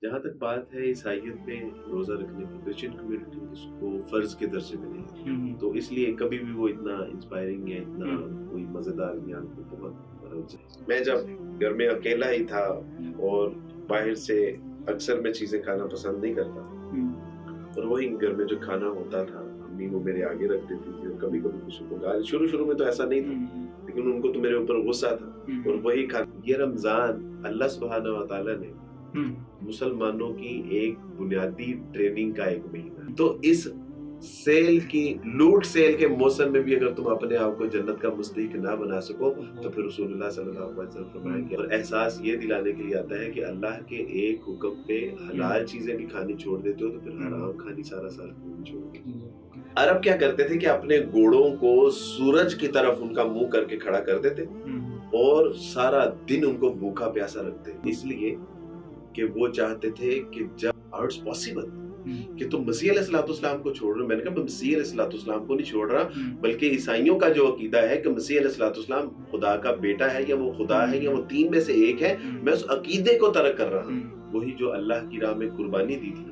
جہاں تک بات ہے عیسائیت میں روزہ رکھنے کی، کرسچن کمیونٹی اس کو فرض کے درجے میں نہیں ہے، تو اس لیے کبھی بھی وہ اتنا انسپائرنگ یا اتنا کوئی مزیدار یا بہت میں جب گھر میں اکیلا ہی تھا اور باہر سے اکثر میں چیزیں کھانا پسند نہیں کرتا، اور وہی گھر میں جو کھانا ہوتا تھا امی وہ میرے آگے رکھ دیتی تھی، اور کبھی کبھی کچھ کو شروع میں تو ایسا نہیں تھا، لیکن ان کو تو میرے اوپر غصہ تھا، اور وہی کھانا. یہ رمضان اللہ سبحانہ و تعالیٰ نے مسلمانوں کی ایک بنیادی ٹریننگ کا ایک مہینہ، تو اس سیل کی لوٹ سیل کے موسم میں بھی اگر تم اپنے آپ کو جنت کا مستحق نہ بنا سکو تو پھر رسول اللہ صلی اللہ علیہ وسلم فرمائیں گے، اور احساس یہ دلانے کے لیے آتا ہے کہ اللہ کے ایک حکم پہ حلال چیزیں بھی کھانی چھوڑ دیتے ہو تو پھر حرام کھانی سارا سال چھوڑ دیتے. عرب کیا کرتے تھے کہ اپنے گھوڑوں کو سورج کی طرف ان کا منہ کر کے کھڑا کر دیتے اور سارا دن ان کو بھوکا پیاسا رکھتے، اس لیے کہ وہ چاہتے تھے کہ جب اٹس پاسبل کہ تم مسیح علیہ السلام کو چھوڑ رہے ہو. میں نے کہا میں مسیح علیہ السلام کو نہیں چھوڑ رہا، بلکہ عیسائیوں کا جو عقیدہ ہے کہ مسیح علیہ السلام خدا کا بیٹا ہے یا وہ خدا ہے یا وہ تین میں سے ایک ہے، میں اس عقیدے کو ترک کر رہا ہوں. وہی جو اللہ کی راہ میں قربانی دی تھی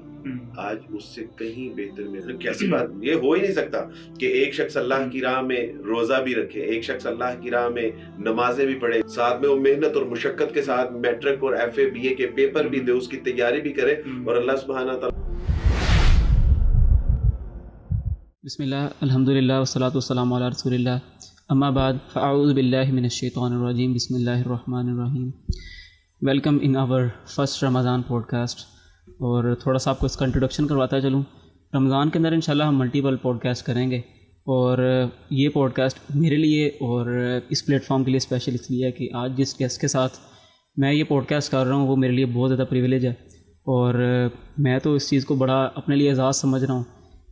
آج اس سے کہیں بہتر میں کیسی بات، یہ ہو ہی نہیں سکتا کہ ایک شخص اللہ کی راہ میں روزہ بھی رکھے، ایک شخص اللہ کی راہ میں نمازیں بھی پڑھے، ساتھ میں وہ محنت اور مشقت کے ساتھ میٹرک اور ایف اے بی اے کے پیپر بھی دے، اس کی تیاری بھی کرے، اور اللہ سبحانہ تعالیٰ. بسم اللہ الحمدللہ والصلاۃ والسلام علی رسول اللہ، اما بعد فاعوذ باللہ من الشیطان الرجیم، بسم اللہ الرحمن الرحیم. Welcome in our first Ramzan podcast. اور تھوڑا سا آپ کو اس کا انٹروڈکشن کرواتا چلوں. رمضان کے اندر انشاءاللہ ہم ملٹیپل پوڈ کاسٹ کریں گے، اور یہ پوڈ کاسٹ میرے لیے اور اس پلیٹ فارم کے لیے اسپیشل اس لیے ہے کہ آج جس گیسٹ کے ساتھ میں یہ پوڈ کاسٹ کر رہا ہوں وہ میرے لیے بہت زیادہ پریویلیج ہے، اور میں تو اس چیز کو بڑا اپنے لیے اعزاز سمجھ رہا ہوں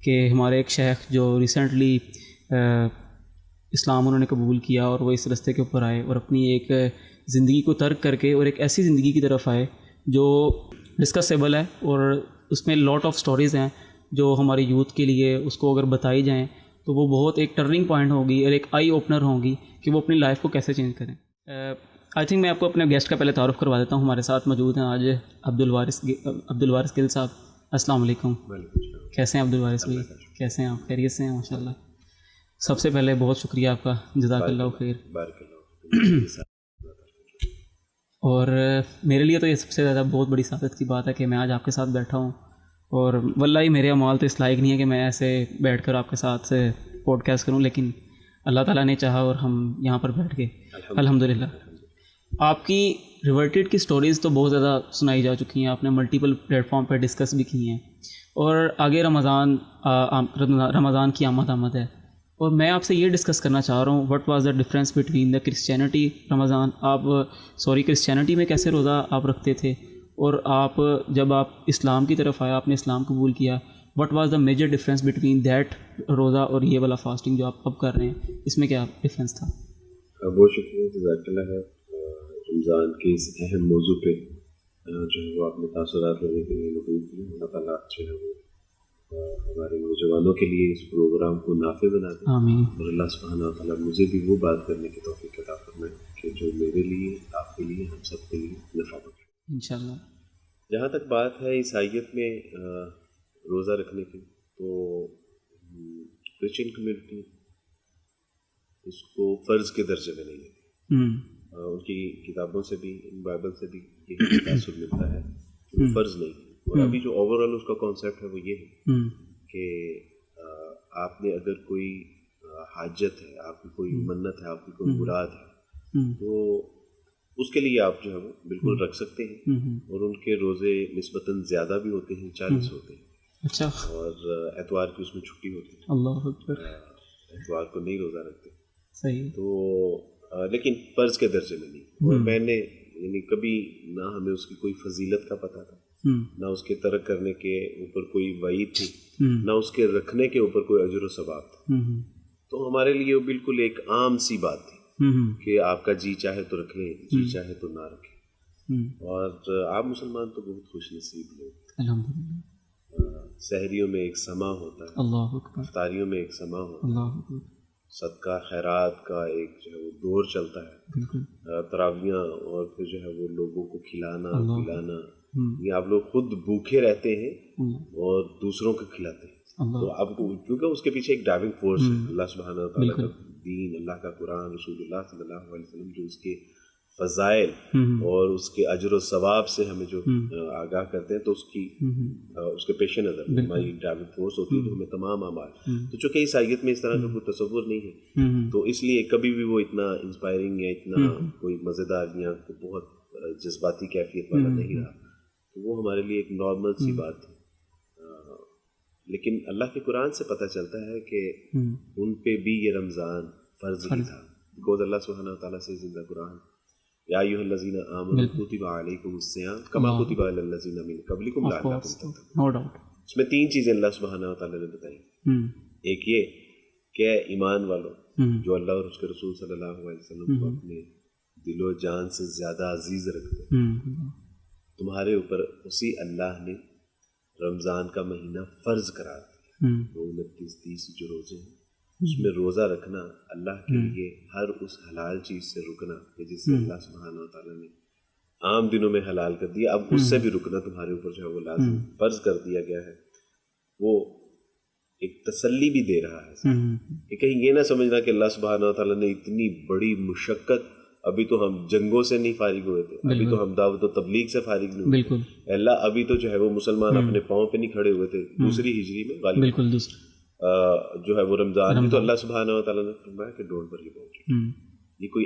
کہ ہمارے ایک شیخ جو ریسنٹلی اسلام انہوں نے قبول کیا اور وہ اس راستے کے اوپر آئے اور اپنی ایک زندگی کو ترک کر کے اور ایک ایسی زندگی کی طرف آئے جو ڈسکسیبل ہے، اور اس میں لاٹ آف سٹوریز ہیں جو ہماری یوتھ کے لیے اس کو اگر بتائی جائیں تو وہ بہت ایک ٹرننگ پوائنٹ ہوگی اور ایک آئی اوپنر ہوگی کہ وہ اپنی لائف کو کیسے چینج کریں. آئی تھنک میں آپ کو اپنے گیسٹ کا پہلے تعارف کروا دیتا ہوں. ہمارے ساتھ موجود ہیں آج عبدالوارث گل صاحب. السلام علیکم. کیسے ہیں عبدالوارث بھائی؟ کیسے ہیں آپ؟ خیریت سے ہیں؟ ماشاء اللہ. سب سے پہلے بہت شکریہ آپ کا، جزاک اللہ خیر. اور میرے لیے تو یہ سب سے زیادہ بہت بڑی سعادت کی بات ہے کہ میں آج آپ کے ساتھ بیٹھا ہوں، اور واللہ میرے اعمال تو اس لائق نہیں ہے کہ میں ایسے بیٹھ کر آپ کے ساتھ سے پوڈ کاسٹ کروں، لیکن اللہ تعالیٰ نے چاہا اور ہم یہاں پر بیٹھ گئے الحمدللہ. آپ کی ریورٹڈ کی سٹوریز تو بہت زیادہ سنائی جا چکی ہیں، آپ نے ملٹیپل پلیٹ فارم پر ڈسکس بھی کی ہیں، اور آگے رمضان کی آمد ہے، اور میں آپ سے یہ ڈسکس کرنا چاہ رہا ہوں what was the difference between the Christianity Ramzan. Christianity میں کیسے روزہ آپ رکھتے تھے، اور جب آپ اسلام کی طرف آیا، آپ نے اسلام قبول کیا، what was the major difference between that roza اور یہ والا فاسٹنگ جو آپ اب کر رہے ہیں، اس میں کیا ڈفرینس تھا؟ بہت شکریہ، جزاک اللہ ہے. رمضان کے اس اہم موضوع پہ جو ہے وہ آپ نے تاثرات لینے کے لیے مدعو کی. اللہ تعالیٰ جو ہے وہ ہمارے نوجوانوں کے لیے اس پروگرام کو نافع بنا دیں. آمین. اور اللہ سبحانہ تعالیٰ مجھے بھی وہ بات کرنے کی توفیق عطا فرمائے کہ جو میرے لیے، آپ کے لیے، ہم سب کے لیے نفع بخش انشاءاللہ. جہاں تک بات ہے عیسائیت میں روزہ رکھنے کی، تو کرسچن کمیونٹی اس کو فرض کے درجے میں نہیں لیتی. ان کی کتابوں سے بھی، بائبل سے بھی یہی تاثر ملتا ہے کہ وہ فرض نہیں. اور ابھی جو اوور آل اس کا کانسیپٹ ہے وہ یہ ہے کہ آپ نے اگر کوئی حاجت ہے، آپ کی کوئی منت ہے، آپ کی کوئی مراد ہے، تو اس کے لیے آپ جو ہے وہ بالکل رکھ سکتے ہیں. اور ان کے روزے نسبتاً زیادہ بھی ہوتے ہیں، 40 ہوتے ہیں. اچھا. اور اتوار کی اس میں چھٹی ہوتی ہے. اللہ اکبر. اتوار کو نہیں روزہ رکھتے. صحیح. تو لیکن فرض کے درجے میں نہیں. اور میں نے یعنی کبھی نہ ہمیں اس کی کوئی فضیلت کا پتہ تھا، نہ اس کے ترک کرنے کے اوپر کوئی وعید تھی، نہ اس کے رکھنے کے اوپر کوئی اجر و ثواب تھا. تو ہمارے لیے وہ بالکل ایک عام سی بات تھی کہ آپ کا جی چاہے تو رکھ لیں، جی چاہے تو نہ رکھیں. اور آپ مسلمان تو بہت خوش نصیب لوگ. الحمدللہ. سحریوں میں ایک سما ہوتا ہے، اللہ اکبر. افطاریوں میں ایک سما ہوتا ہے، اللہ اکبر. صدقہ خیرات کا ایک جو ہے وہ دور چلتا ہے، بالکل. تراویاں، اور پھر جو ہے وہ لوگوں کو کھلانا پلانا، یہ آپ لوگ خود بھوکے رہتے ہیں اور دوسروں کو کھلاتے ہیں. تو آپ کو کیونکہ اس کے پیچھے ایک ڈرائیونگ فورس ہے اللہ سبحانہ و تعالیٰ کا دین, اللہ کا قرآن, رسول اللہ صلی اللہ علیہ وسلم جو اس کے فضائل اور اس کے اجر و ثواب سے ہمیں جو آگاہ کرتے ہیں, تو اس کے پیش نظر ہماری ڈرائیونگ فورس ہوتی ہے, تو ہمیں تمام اعمال. تو چونکہ عیسائیت میں اس طرح کا کوئی تصور نہیں ہے, تو اس لیے کبھی بھی وہ اتنا انسپائرنگ یا اتنا کوئی مزیدار یا بہت جذباتی کیفیت والا نہیں رہا. تو وہ ہمارے لیے ایک نارمل سی بات تھی. لیکن اللہ کے قرآن سے پتہ چلتا ہے کہ ان پہ بھی یہ رمضان فرض ہی تھا, بیکاز اللہ سبحانہ و تعالیٰ سے زندہ قرآن یا ایھا الذین آمنوا کتب علیکم الصیام کما کتب علی الذین من قبلکم لعلکم تتقون. اس میں 3 چیزیں اللہ سبحانہ و تعالیٰ نے بتائی. ایک یہ کہ ایمان والوں جو اللہ اور اس کے رسول صلی اللہ علیہ وسلم کو اپنے دل و جان سے زیادہ عزیز رکھتے ہیں, تمہارے اوپر اسی اللہ نے رمضان کا مہینہ فرض قرار دیا. 29-30 جو روزے ہیں اس میں روزہ رکھنا, اللہ کے لیے ہر اس حلال چیز سے رکنا کہ جس سے اللہ سبحانہ و تعالیٰ نے عام دنوں میں حلال کر دیا, اب اس سے بھی رکنا تمہارے اوپر جو ہے وہ لازم فرض کر دیا گیا ہے. وہ ایک تسلی بھی دے رہا ہے کہ کہیں یہ نہ سمجھنا کہ اللہ سبحانہ و تعالیٰ نے اتنی بڑی مشقت, ابھی تو ہم جنگوں سے نہیں فارغ ہوئے تھے, ابھی تو ہم دعوت و تبلیغ سے فارغ نہیں ہوئے تھے, اللہ ابھی تو جو ہے وہ مسلمان اپنے پاؤں پہ نہیں کھڑے ہوئے تھے. دوسری ہجری میں غالباً جو ہے وہ رمضان بھی تو اللہ سبحانہ و تعالیٰ نے فرمایا کہ ڈونٹ وری اباؤٹ اٹ. یہ کوئی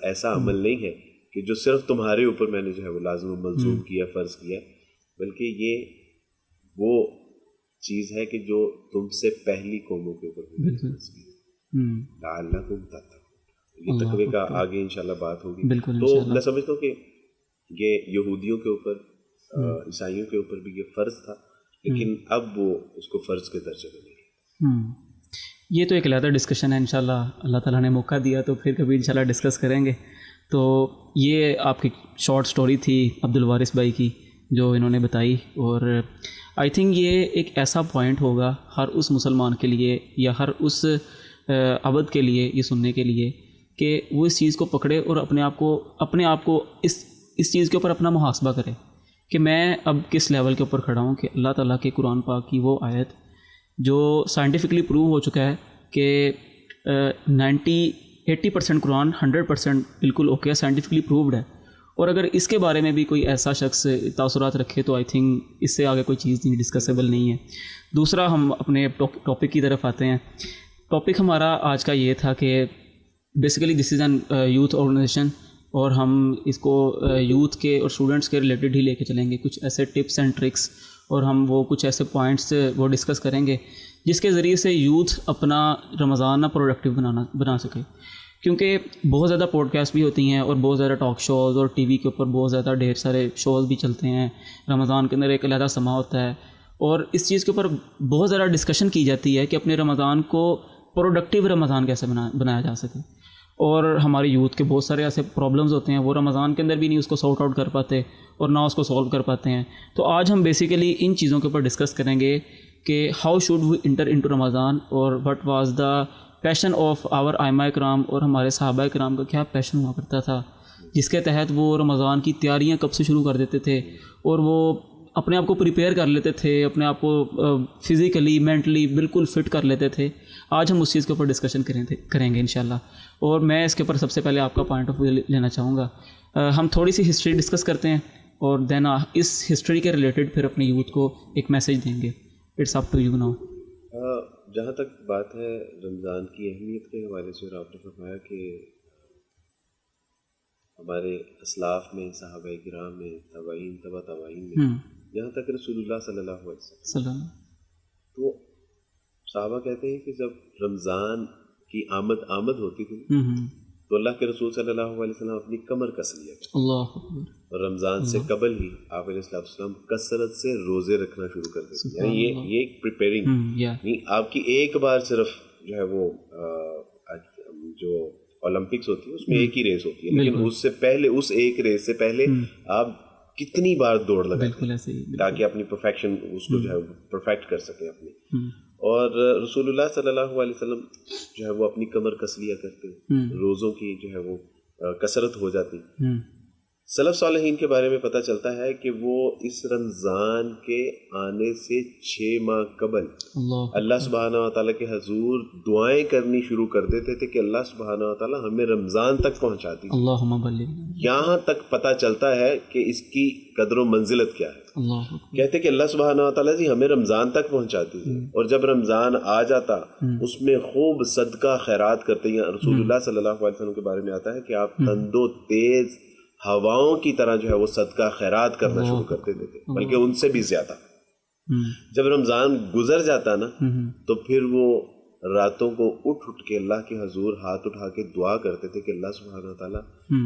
ایسا عمل نہیں ہے کہ جو صرف تمہارے اوپر میں نے جو ہے وہ لازم و ملزوم کیا, فرض کیا, بلکہ یہ وہ چیز ہے کہ جو تم سے پہلی قوموں کے اوپر فرض کی. لعلکم تتقون, یہ تقوی کا آگے انشاءاللہ بات ہوگی. تو میں سمجھتا ہوں کہ یہ یہودیوں کے اوپر, عیسائیوں کے اوپر بھی یہ فرض تھا, لیکن اب وہ اس کو فرض کے درجے میں نہیں. یہ تو ایک علیحدہ ڈسکشن ہے, انشاءاللہ اللہ تعالیٰ نے موقع دیا تو پھر کبھی انشاءاللہ ڈسکس کریں گے. تو یہ آپ کی شارٹ سٹوری تھی عبد الوارث بھائی کی جو انہوں نے بتائی, اور آئی تھنک یہ ایک ایسا پوائنٹ ہوگا ہر اس مسلمان کے لیے یا ہر اس عبد کے لیے یہ سننے کے لیے کہ وہ اس چیز کو پکڑے اور اپنے آپ کو اس چیز کے اوپر اپنا محاسبہ کرے کہ میں اب کس لیول کے اوپر کھڑا ہوں. کہ اللہ تعالیٰ کے قرآن پاک کی وہ آیت جو سائنٹیفکلی پروو ہو چکا ہے کہ 80% قرآن 100% بالکل اوکے ہے, سائنٹیفکلی پرووڈ ہے, اور اگر اس کے بارے میں بھی کوئی ایسا شخص تاثرات رکھے تو آئی تھنک اس سے آگے کوئی چیز نہیں ڈسکسیبل نہیں ہے. دوسرا ہم اپنے ٹاپک کی طرف آتے ہیں. ٹاپک ہمارا آج کا یہ تھا کہ basically this is an youth organization, اور ہم اس کو یوتھ کے اور اسٹوڈنٹس کے ریلیٹڈ ہی لے کے چلیں گے. کچھ ایسے ٹپس اینڈ ٹرکس اور ہم وہ کچھ ایسے پوائنٹس وہ ڈسکس کریں گے جس کے ذریعے سے یوتھ اپنا رمضان پروڈکٹیو بنا سکے. کیونکہ بہت زیادہ پوڈ کاسٹ بھی ہوتی ہیں اور بہت زیادہ ٹاک شوز اور ٹی وی کے اوپر بہت زیادہ ڈھیر سارے شوز بھی چلتے ہیں. رمضان کے اندر ایک علیحدہ سما ہوتا ہے اور اس چیز کے اوپر بہت زیادہ ڈسکشن کی جاتی ہے کہ اپنے رمضان کو پروڈکٹیو رمضان کیسے بنایا جا سکے. اور ہماری یوتھ کے بہت سارے ایسے پرابلمز ہوتے ہیں, وہ رمضان کے اندر بھی نہیں اس کو سارٹ آؤٹ کر پاتے اور نہ اس کو سولو کر پاتے ہیں. تو آج ہم بیسیکلی ان چیزوں کے اوپر ڈسکس کریں گے کہ how should we enter into Ramzan, اور what was the passion of our ائمہ کرام, اور ہمارے صحابہ کرام کا کیا پیشن ہوا کرتا تھا جس کے تحت وہ رمضان کی تیاریاں کب سے شروع کر دیتے تھے اور وہ اپنے آپ کو پریپیئر کر لیتے تھے, اپنے آپ کو فزیکلی مینٹلی بالکل فٹ کر لیتے تھے. آج ہم اس چیز کے اوپر ڈسکشن کریں گے انشاءاللہ. اور میں اس کے اوپر سب سے پہلے آپ کا پوائنٹ آف ویو لینا چاہوں گا. ہم تھوڑی سی ہسٹری ڈسکس کرتے ہیں اور دین اس ہسٹری کے ریلیٹڈ پھر اپنے یوتھ کو ایک میسیج دیں گے. It's up to you now. جہاں تک بات ہے رمضان کی اہمیت کے حوالے سے, اور آپ نے فرمایا کہ ہمارے اسلاف میں, صحابہ کرام میں, تابعین, تبع تابعین میں, یہاں تک رسول اللہ صلی اللہ علیہ وسلم, تو صحابہ کہتے ہیں کہ جب رمضان کی آمد ہوتی تھی تو اللہ کے رسول صلی اللہ علیہ وسلم اپنی کمر کس لیا کرتے, اور رمضان سے قبل ہی آپ علیہ السلام کثرت سے روزے رکھنا شروع کر دیتے. یعنی یہ ایک پریپیئرنگ, یعنی آپ کی ایک بار صرف جو ہے وہ جو اولمپکس ہوتی ہے اس میں ایک ہی ریس ہوتی ہے, لیکن اس سے پہلے, اس ایک ریس سے پہلے آپ کتنی بار دوڑ لگاتے ہیں تاکہ اپنی پرفیکشن اس کو جو ہے پرفیکٹ کر سکیں اپنی. اور رسول اللہ صلی اللہ علیہ وسلم جو ہے وہ اپنی کمر کس لیا کرتے, روزوں کی جو ہے وہ کثرت ہو جاتی. سلف صالحین کے بارے میں پتہ چلتا ہے کہ وہ اس رمضان کے آنے سے 6 ماہ قبل اللہ سبحانہ و تعالیٰ کے حضور دعائیں کرنی شروع کر دیتے تھے کہ اللہ سبحانہ و تعالیٰ ہمیں رمضان تک پہنچا دیجیے. اللہم بلغنا. یہاں تک پتہ چلتا ہے کہ اس کی قدر و منزلت کیا ہے. کہتے کہ اللہ سبحانہ و تعالیٰ جی ہمیں رمضان تک پہنچا دیجیے, اور جب رمضان آ جاتا اس میں خوب صدقہ خیرات کرتے ہیں. رسول اللہ صلی اللہ علیہ وسلم کے بارے میں آتا ہے کہ آپ تند و تیز ہواؤں کی طرح جو ہے وہ صدقہ خیرات کرنا شروع کر دیتے تھے, بلکہ ان سے بھی زیادہ. جب رمضان گزر جاتا نا تو پھر وہ راتوں کو اٹھ کے اللہ کے حضور ہاتھ اٹھا کے دعا کرتے تھے کہ اللہ سبحانہ وتعالیٰ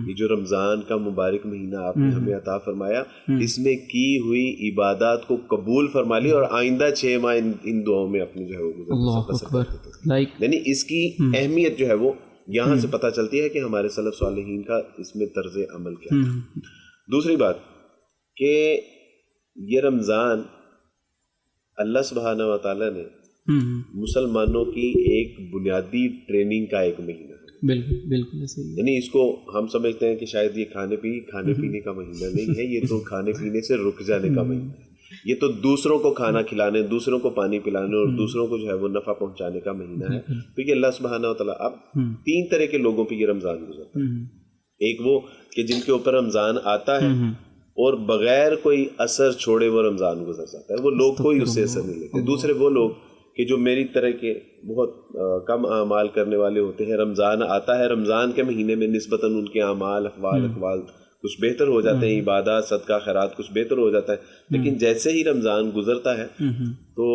یہ جو رمضان کا مبارک مہینہ آپ نے ہمیں عطا فرمایا, اس میں کی ہوئی عبادات کو قبول فرما لی, اور آئندہ 6 ماہ ان دعاؤں میں اپنی جو ہے وہ گزر. یعنی اس کی اہمیت جو ہے وہ یہاں سے پتہ چلتی ہے کہ ہمارے سلف صالحین کا اس میں طرز عمل کیا ہے. دوسری بات کہ یہ رمضان اللہ سبحانہ و تعالیٰ نے مسلمانوں کی ایک بنیادی ٹریننگ کا ایک مہینہ ہے. بالکل بالکل صحیح. یعنی اس کو ہم سمجھتے ہیں کہ شاید یہ کھانے پینے کا مہینہ نہیں ہے, یہ تو کھانے پینے سے رک جانے کا مہینہ ہے. یہ تو دوسروں کو کھانا کھلانے, دوسروں کو پانی پلانے اور دوسروں کو جو ہے وہ نفع پہنچانے کا مہینہ ہے. کیونکہ اللہ سبحانہ و تعالیٰ اب 3 طرح کے لوگوں پہ یہ رمضان گزرتا ہے. ایک وہ کہ جن کے اوپر رمضان آتا ہے اور بغیر کوئی اثر چھوڑے وہ رمضان گزر جاتا ہے, وہ لوگ کوئی اس سے اثر نہیں لیتے. دوسرے وہ لوگ کہ جو میری طرح کے بہت کم اعمال کرنے والے ہوتے ہیں, رمضان آتا ہے, رمضان کے مہینے میں نسبتاً ان کے اعمال اقوال کچھ بہتر ہو جاتے ہیں, عبادات صدقہ خیرات کچھ بہتر ہو جاتا ہے, لیکن جیسے ہی رمضان گزرتا ہے تو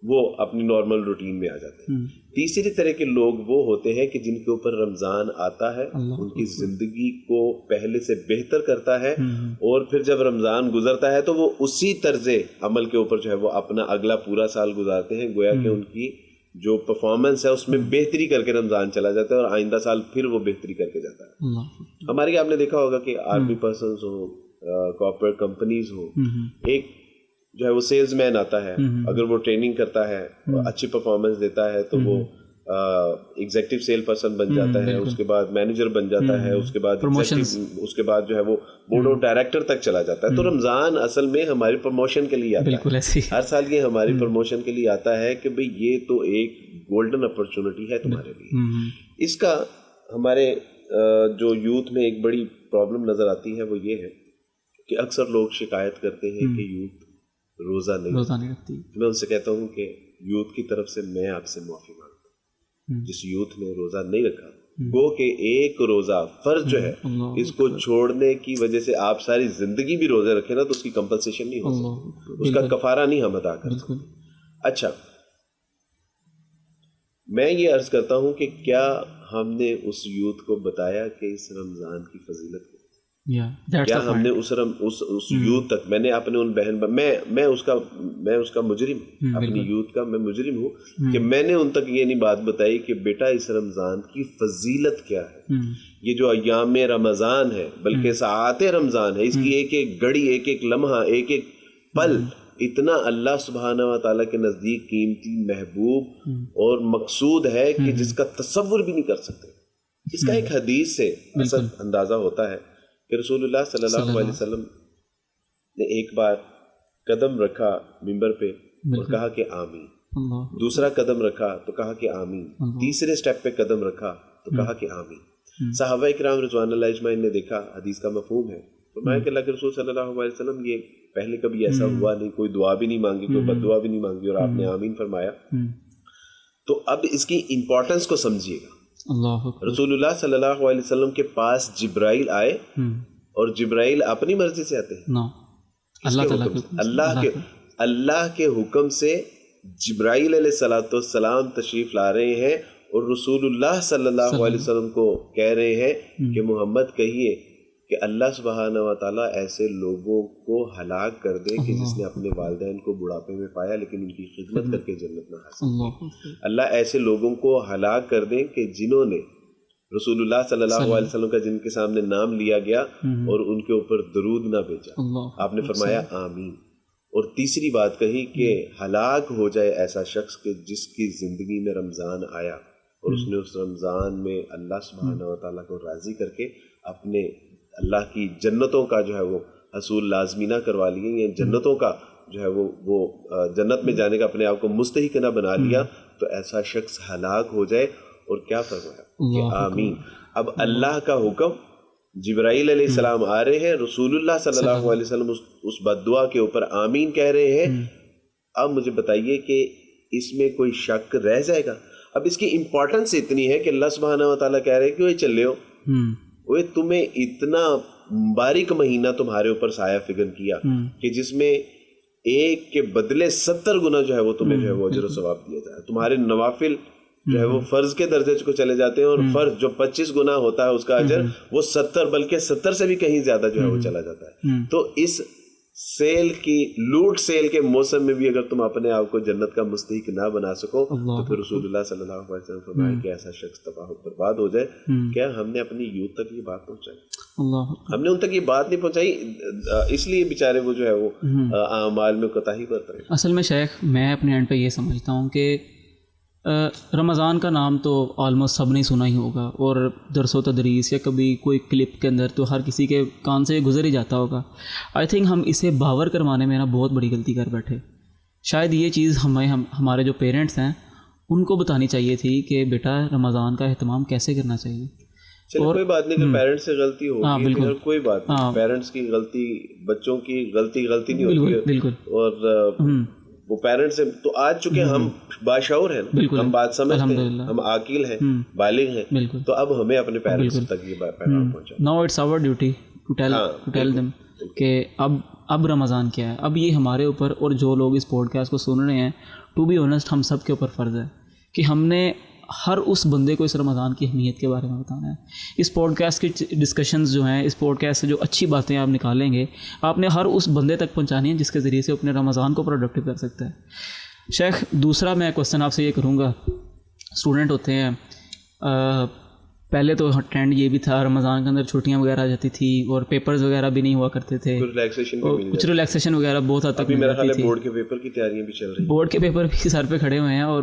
وہ اپنی نارمل روٹین میں آ جاتے ہیں. تیسری طرح کے لوگ وہ ہوتے ہیں کہ جن کے اوپر رمضان آتا ہے, ان کی زندگی کو پہلے سے بہتر کرتا ہے, اور پھر جب رمضان گزرتا ہے تو وہ اسی طرز عمل کے اوپر جو ہے وہ اپنا اگلا پورا سال گزارتے ہیں, گویا کہ ان کی جو پرفارمنس ہے اس میں بہتری کر کے رمضان چلا جاتا ہے, اور آئندہ سال پھر وہ بہتری کر کے جاتا ہے. ہمارے یہاں آپ نے دیکھا ہوگا کہ آرمی پرسنز ہو, کارپوریٹ کمپنیز ہو, ایک جو ہے وہ سیلز مین آتا ہے, اگر وہ ٹریننگ کرتا ہے, اچھی پرفارمنس دیتا ہے تو وہ ایگزیکٹو سیل پرسن بن جاتا ہے, اس کے بعد مینیجر بن جاتا ہے, اس کے بعد جو ہے وہ بورڈ آف ڈائریکٹر تک چلا جاتا ہے. تو رمضان اصل میں ہماری پروموشن کے لیے آتا ہے, ہر سال یہ ہماری پروموشن کے لیے آتا ہے کہ بھئی یہ تو ایک گولڈن اپرچونٹی ہے تمہارے لیے. اس کا ہمارے جو یوتھ میں ایک بڑی پرابلم نظر آتی ہے وہ یہ ہے کہ اکثر لوگ شکایت کرتے ہیں کہ یوتھ روزہ نہیں رکھتی. میں ان سے کہتا ہوں کہ یوتھ کی طرف سے میں آپ سے معافی مانگتا ہوں. جس یوتھ نے روزہ نہیں رکھا, گو کہ ایک روزہ فرض جو ہے اس کو چھوڑنے کی وجہ سے آپ ساری زندگی بھی روزے رکھیں نا تو اس کی کمپنسیشن نہیں ہو سکتی, اس کا کفارہ نہیں ہم ادا کر سکتے. اچھا, میں یہ عرض کرتا ہوں کہ کیا ہم نے اس یوتھ کو بتایا کہ اس رمضان کی فضیلت کیا ہم نے اس یوتھ تک, میں نے اپنے ان بہن میں اس کا مجرم ہوں, اپنی یوتھ کا میں مجرم ہوں کہ میں نے ان تک یہ نہیں بات بتائی کہ بیٹا اس رمضان کی فضیلت کیا ہے. یہ جو ایام رمضان ہے بلکہ ساعات رمضان ہے, اس کی ایک ایک گھڑی, ایک ایک لمحہ, ایک ایک پل اتنا اللہ سبحانہ و تعالیٰ کے نزدیک قیمتی, محبوب اور مقصود ہے کہ جس کا تصور بھی نہیں کر سکتے. اس کا ایک حدیث سے اصل اندازہ ہوتا ہے کہ رسول اللہ صلی اللہ علیہ وسلم نے ایک بار قدم رکھا ممبر پہ اور کہا کہ آمین, دوسرا قدم رکھا تو کہا کہ آمین, تیسرے سٹیپ پہ قدم رکھا تو کہا کہ آمین. صحابہ کرام رضوان اللہ اجمعین نے دیکھا, حدیث کا مفہوم ہے, فرمایا کہ اللہ کے رسول صلی اللہ علیہ وسلم یہ پہلے کبھی ایسا ہوا نہیں, کوئی دعا بھی نہیں مانگی, کوئی بد دعا بھی نہیں مانگی, اور آپ نے آمین فرمایا. تو اب اس کی امپورٹنس کو سمجھیے گا. رسول اللہ صلی اللہ علیہ وسلم کے پاس جبرائیل آئے, اور جبرائیل اپنی مرضی سے آتے ہیں, اللہ کے حکم سے جبرائیل علیہ الصلوۃ والسلام تشریف لا رہے ہیں, اور رسول اللہ صلی اللہ علیہ وسلم کو کہہ رہے ہیں کہ محمد کہیے کہ اللہ سبحانہ و تعالیٰ ایسے لوگوں کو ہلاک کر دے کہ جس نے اپنے والدین کو بڑھاپے میں پایا لیکن ان کی خدمت کر کے جنت نہ حاصل کی. اللہ ایسے لوگوں کو ہلاک کر دے کہ جنہوں نے رسول اللہ صلی اللہ علیہ وسلم کا جن کے سامنے نام لیا گیا اور ان کے اوپر درود نہ بھیجا. آپ نے فرمایا آمین. اور تیسری بات کہی کہ ہلاک ہو جائے ایسا شخص کہ جس کی زندگی میں رمضان آیا اور اس نے اس رمضان میں اللہ سبحانہ و تعالیٰ کو راضی کر کے اپنے اللہ کی جنتوں کا جو ہے وہ حصول لازمینہ کروا لیے یا جنتوں کا جو ہے وہ جنت میں جانے کا اپنے آپ کو مستحق نہ بنا لیا تو ایسا شخص ہلاک ہو جائے. اور کیا فرمایا کہ آمین. اب اللہ کا حکم، جبرائیل علیہ السلام آ رہے ہیں، رسول اللہ صلی اللہ علیہ وسلم اس بد دعا کے اوپر آمین کہہ رہے ہیں. اب مجھے بتائیے کہ اس میں کوئی شک رہ جائے گا؟ اب اس کی امپورٹنس اتنی ہے کہ اللہ سبحانہ و تعالیٰ کہہ رہے ہیں کہ وہ چل رہے ہو، وہ تمہیں اتنا مبارک مہینہ تمہارے اوپر سایہ فگن کیا کہ جس میں ایک کے بدلے 70 گنا جو ہے وہ تمہیں جو ہے وہ اجر و ثواب دیا جائے. تمہارے نوافل جو ہے وہ فرض کے درجے کو چلے جاتے ہیں، اور فرض جو 25 گنا ہوتا ہے اس کا اجر وہ 70 بلکہ 70 سے بھی کہیں زیادہ جو ہے وہ چلا جاتا ہے. تو اس سیل کی لوٹ سیل کے موسم میں بھی اگر تم اپنے آپ کو جنت کا مستحق نہ بنا سکو تو پھر رسول اللہ صلی اللہ علیہ وسلم فرمائے کہ ایسا شخص تباہ و برباد ہو جائے. کیا ہم نے اپنی یوتھ تک یہ بات پہنچائی؟ ہم نے ان تک یہ بات نہیں پہنچائی، اس لیے بیچارے وہ جو ہے وہ اعمال میں کوتاہی برت رہے ہیں. اصل میں شیخ میں اپنے اینڈ پہ یہ سمجھتا ہوں کہ رمضان کا نام تو آلموسٹ سب نے سنا ہی ہوگا، اور درس و تدریس یا کبھی کوئی کلپ کے اندر تو ہر کسی کے کان سے گزر ہی جاتا ہوگا. آئی تھنک ہم اسے باور کروانے میں نا بہت بڑی غلطی کر بیٹھے. شاید یہ چیز ہمارے جو پیرنٹس ہیں ان کو بتانی چاہیے تھی کہ بیٹا رمضان کا اہتمام کیسے کرنا چاہیے. اور کوئی بات نہیں کہ پیرنٹس سے غلطی ہوگی، پھر کوئی بات نہیں، پیرنٹس کی غلطی، بچوں کی غلطی نہیں ہوتی ہے. بالکل. اور وہ پیرنٹس سے تو آج چکے ہم باشعور ہیں، ہم بات سمجھتے ہیں، ہم عاقل ہیں، بالغ ہیں، تو اب ہمیں اپنے پیرنٹس تک یہ پیغام پہنچانا. Now it's our duty to tell them کہ اب رمضان کیا ہے. اب یہ ہمارے اوپر اور جو لوگ اس پوڈ کاسٹ کو سن رہے ہیں، ٹو بی آنیسٹ ہم سب کے اوپر فرض ہے کہ ہم نے ہر اس بندے کو اس رمضان کی اہمیت کے بارے میں بتانا ہے. اس پوڈ کاسٹ کی ڈسکشنز جو ہیں، اس پوڈ کاسٹ سے جو اچھی باتیں آپ نکالیں گے، آپ نے ہر اس بندے تک پہنچانی ہے جس کے ذریعے سے اپنے رمضان کو پروڈکٹیو کر سکتا ہے. شیخ دوسرا میں کوسچن آپ سے یہ کروں گا، اسٹوڈنٹ ہوتے ہیں، پہلے تو ٹرینڈ یہ بھی تھا رمضان کے اندر چھٹیاں وغیرہ آ جاتی تھی اور پیپرز وغیرہ بھی نہیں ہوا کرتے تھے، کچھ ریلیکسیشن وغیرہ بہت حد تک مل جاتی تھی. بورڈ کے پیپر کی تیاریاں بھی چل رہی ہیں، بورڈ کے پیپر بھی سر پہ کھڑے ہوئے ہیں، اور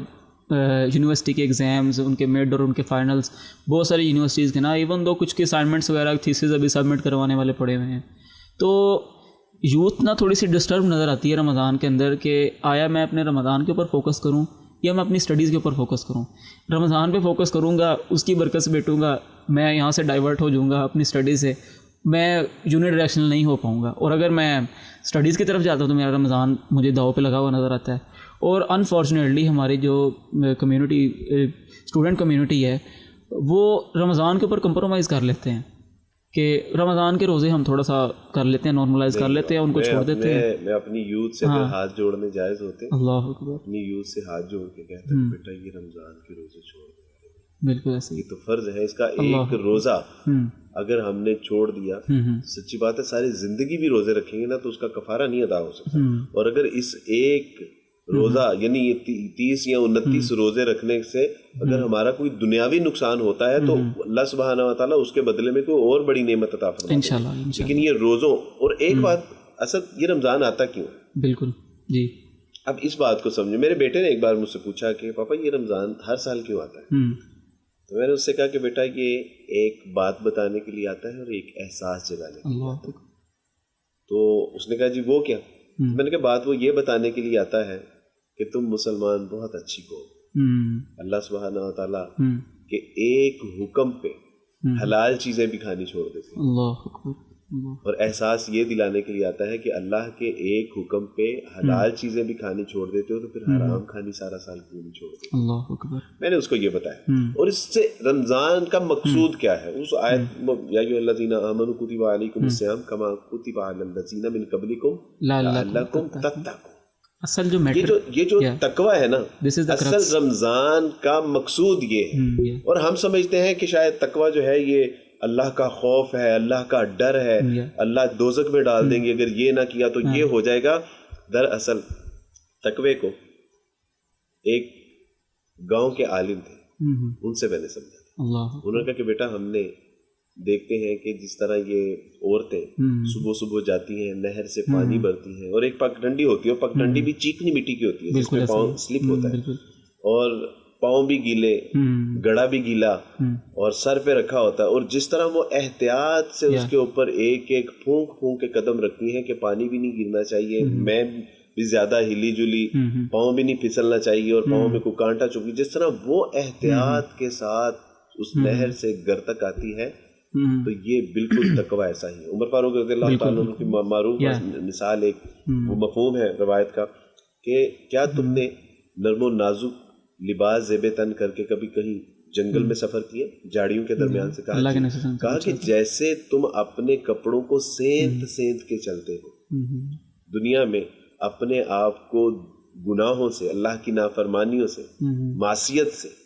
یونیورسٹی کے ایگزامز، ان کے مڈ اور ان کے فائنلز بہت ساری یونیورسٹیز کے نا، ایون دو کچھ کے اسائنمنٹس وغیرہ تھیسز ابھی سبمٹ کروانے والے پڑے ہوئے ہیں. تو یوتھ نا تھوڑی سی ڈسٹرب نظر آتی ہے رمضان کے اندر کہ آیا میں اپنے رمضان کے اوپر فوکس کروں یا میں اپنی اسٹڈیز کے اوپر فوکس کروں. رمضان پہ فوکس کروں گا، اس کی برکت سے بیٹھوں گا، میں یہاں سے ڈائیورٹ ہو جاؤں گا اپنی اسٹڈیز سے، میں یونیڈائریکشنل نہیں ہو پاؤں گا. اور اگر میں اسٹڈیز کی طرف جاتا ہوں تو میرا رمضان مجھے داؤ پہ لگا ہوا نظر آتا ہے. اور انفارچونیٹلی ہماری جو کمیونٹی، اسٹوڈنٹ کمیونٹی ہے، وہ رمضان کے اوپر کمپرومائز کر لیتے ہیں کہ رمضان کے روزے ہم تھوڑا سا کر لیتے ہیں، نارملائز کر لیتے ہیں، ان کو چھوڑ دیتے ہیں. میں اپنی یوتھ سے ہاتھ جوڑنے جائز ہوتے ہیں، اللہ اکبر، اپنی یوتھ سے ہاتھ جوڑ کے کہتے ہیں بیٹا یہ رمضان کے روزے چھوڑ دو. بالکل ایسے یہ تو فرض ہے. اس کا ایک روزہ اگر ہم نے چھوڑ دیا، سچی بات ہے ساری زندگی بھی روزے رکھیں گے نا تو اس کا کفارہ نہیں ادا ہو سکتا. اور اگر اس ایک روزہ یعنی 30 یا 29 روزے رکھنے سے اگر ہمارا کوئی دنیاوی نقصان ہوتا ہے تو اللہ سبحانہ و تعالیٰ اس کے بدلے میں کوئی اور بڑی نعمت عطا فرماتا ہے انشاءاللہ. لیکن یہ روزوں اور ایک بات، اصل یہ رمضان آتا کیوں ہے؟ بالکل جی. اب اس بات کو سمجھو. میرے بیٹے نے ایک بار مجھ سے پوچھا کہ پاپا یہ رمضان ہر سال کیوں آتا ہے؟ تو میں نے اس سے کہا کہ بیٹا یہ ایک بات بتانے کے لیے آتا ہے اور ایک احساس جگانے کے لیے آتا ہے. تو اس نے کہا جی وہ کیا؟ میں نے کہا بات وہ یہ بتانے کے لیے آتا ہے کہ تم مسلمان بہت اچھی ہو، اللہ سبحانہ و تعالیٰ کے ایک حکم پہ حلال چیزیں بھی کھانی چھوڑ دیتے ہیں. اللہ اکبر. اور احساس یہ دلانے کے لیے آتا ہے کہ اللہ کے ایک حکم پہ حلال چیزیں بھی کھانی چھوڑ دیتے ہو تو پھر حرام کھانی سارا سال کیوں نہیں چھوڑ دیتے. اللہ اکبر. میں نے اس کو یہ بتایا. اور اس سے رمضان کا مقصود کیا ہے؟ اس آیت یا ایھا الذین آمنوا کتب علیکم الصیام کما کتب علی الذین من قبلکم لعلکم تتقون. اصل جو یہ جو تقوی ہے نا، اصل رمضان کا مقصود یہ ہے. اور ہم سمجھتے ہیں کہ شاید تقوی جو ہے یہ اللہ کا خوف ہے، اللہ کا ڈر ہے، اللہ دوزخ میں ڈال دیں گے اگر یہ نہ کیا تو یہ ہو جائے گا. دراصل تقوی کو ایک گاؤں کے عالم تھے، ان سے میں نے سمجھا تھا. انہوں نے کہا کہ بیٹا ہم نے دیکھتے ہیں کہ جس طرح یہ عورتیں صبح صبح جاتی ہیں، نہر سے پانی بھرتی ہیں، اور ایک پگڈنڈی ہوتی ہے، پگڈنڈی بھی چیکنی مٹی کی ہوتی ہے جس میں پاؤں سلپ ہوتا ہے، اور پاؤں بھی گیلے, گڑا بھی گیلا اور سر پہ رکھا ہوتا ہے, اور جس طرح وہ احتیاط سے اس کے اوپر ایک ایک پھونک پھونک کے قدم رکھتی ہیں کہ پانی بھی نہیں گرنا چاہیے, میں بھی زیادہ ہلی جلی, پاؤں بھی نہیں پھسلنا چاہیے اور پاؤں میں کوئی کانٹا چکی, جس طرح وہ احتیاط کے ساتھ اس نہر سے گر تک آتی ہے, تو یہ بالکل تقوی ایسا ہی ہے. عمر فاروق رضی اللہ تعالیٰ عنہ کی معروف مثال ایک وہ مفہوم ہے روایت کا کہ کیا تم نے نرم و نازک لباس زیب تن کر کے کبھی کہیں جنگل میں سفر کیے, جھاڑیوں کے درمیان سے کہا کہ جیسے تم اپنے کپڑوں کو سینت سینت کے چلتے ہو دنیا میں, اپنے آپ کو گناہوں سے, اللہ کی نافرمانیوں سے, معصیت سے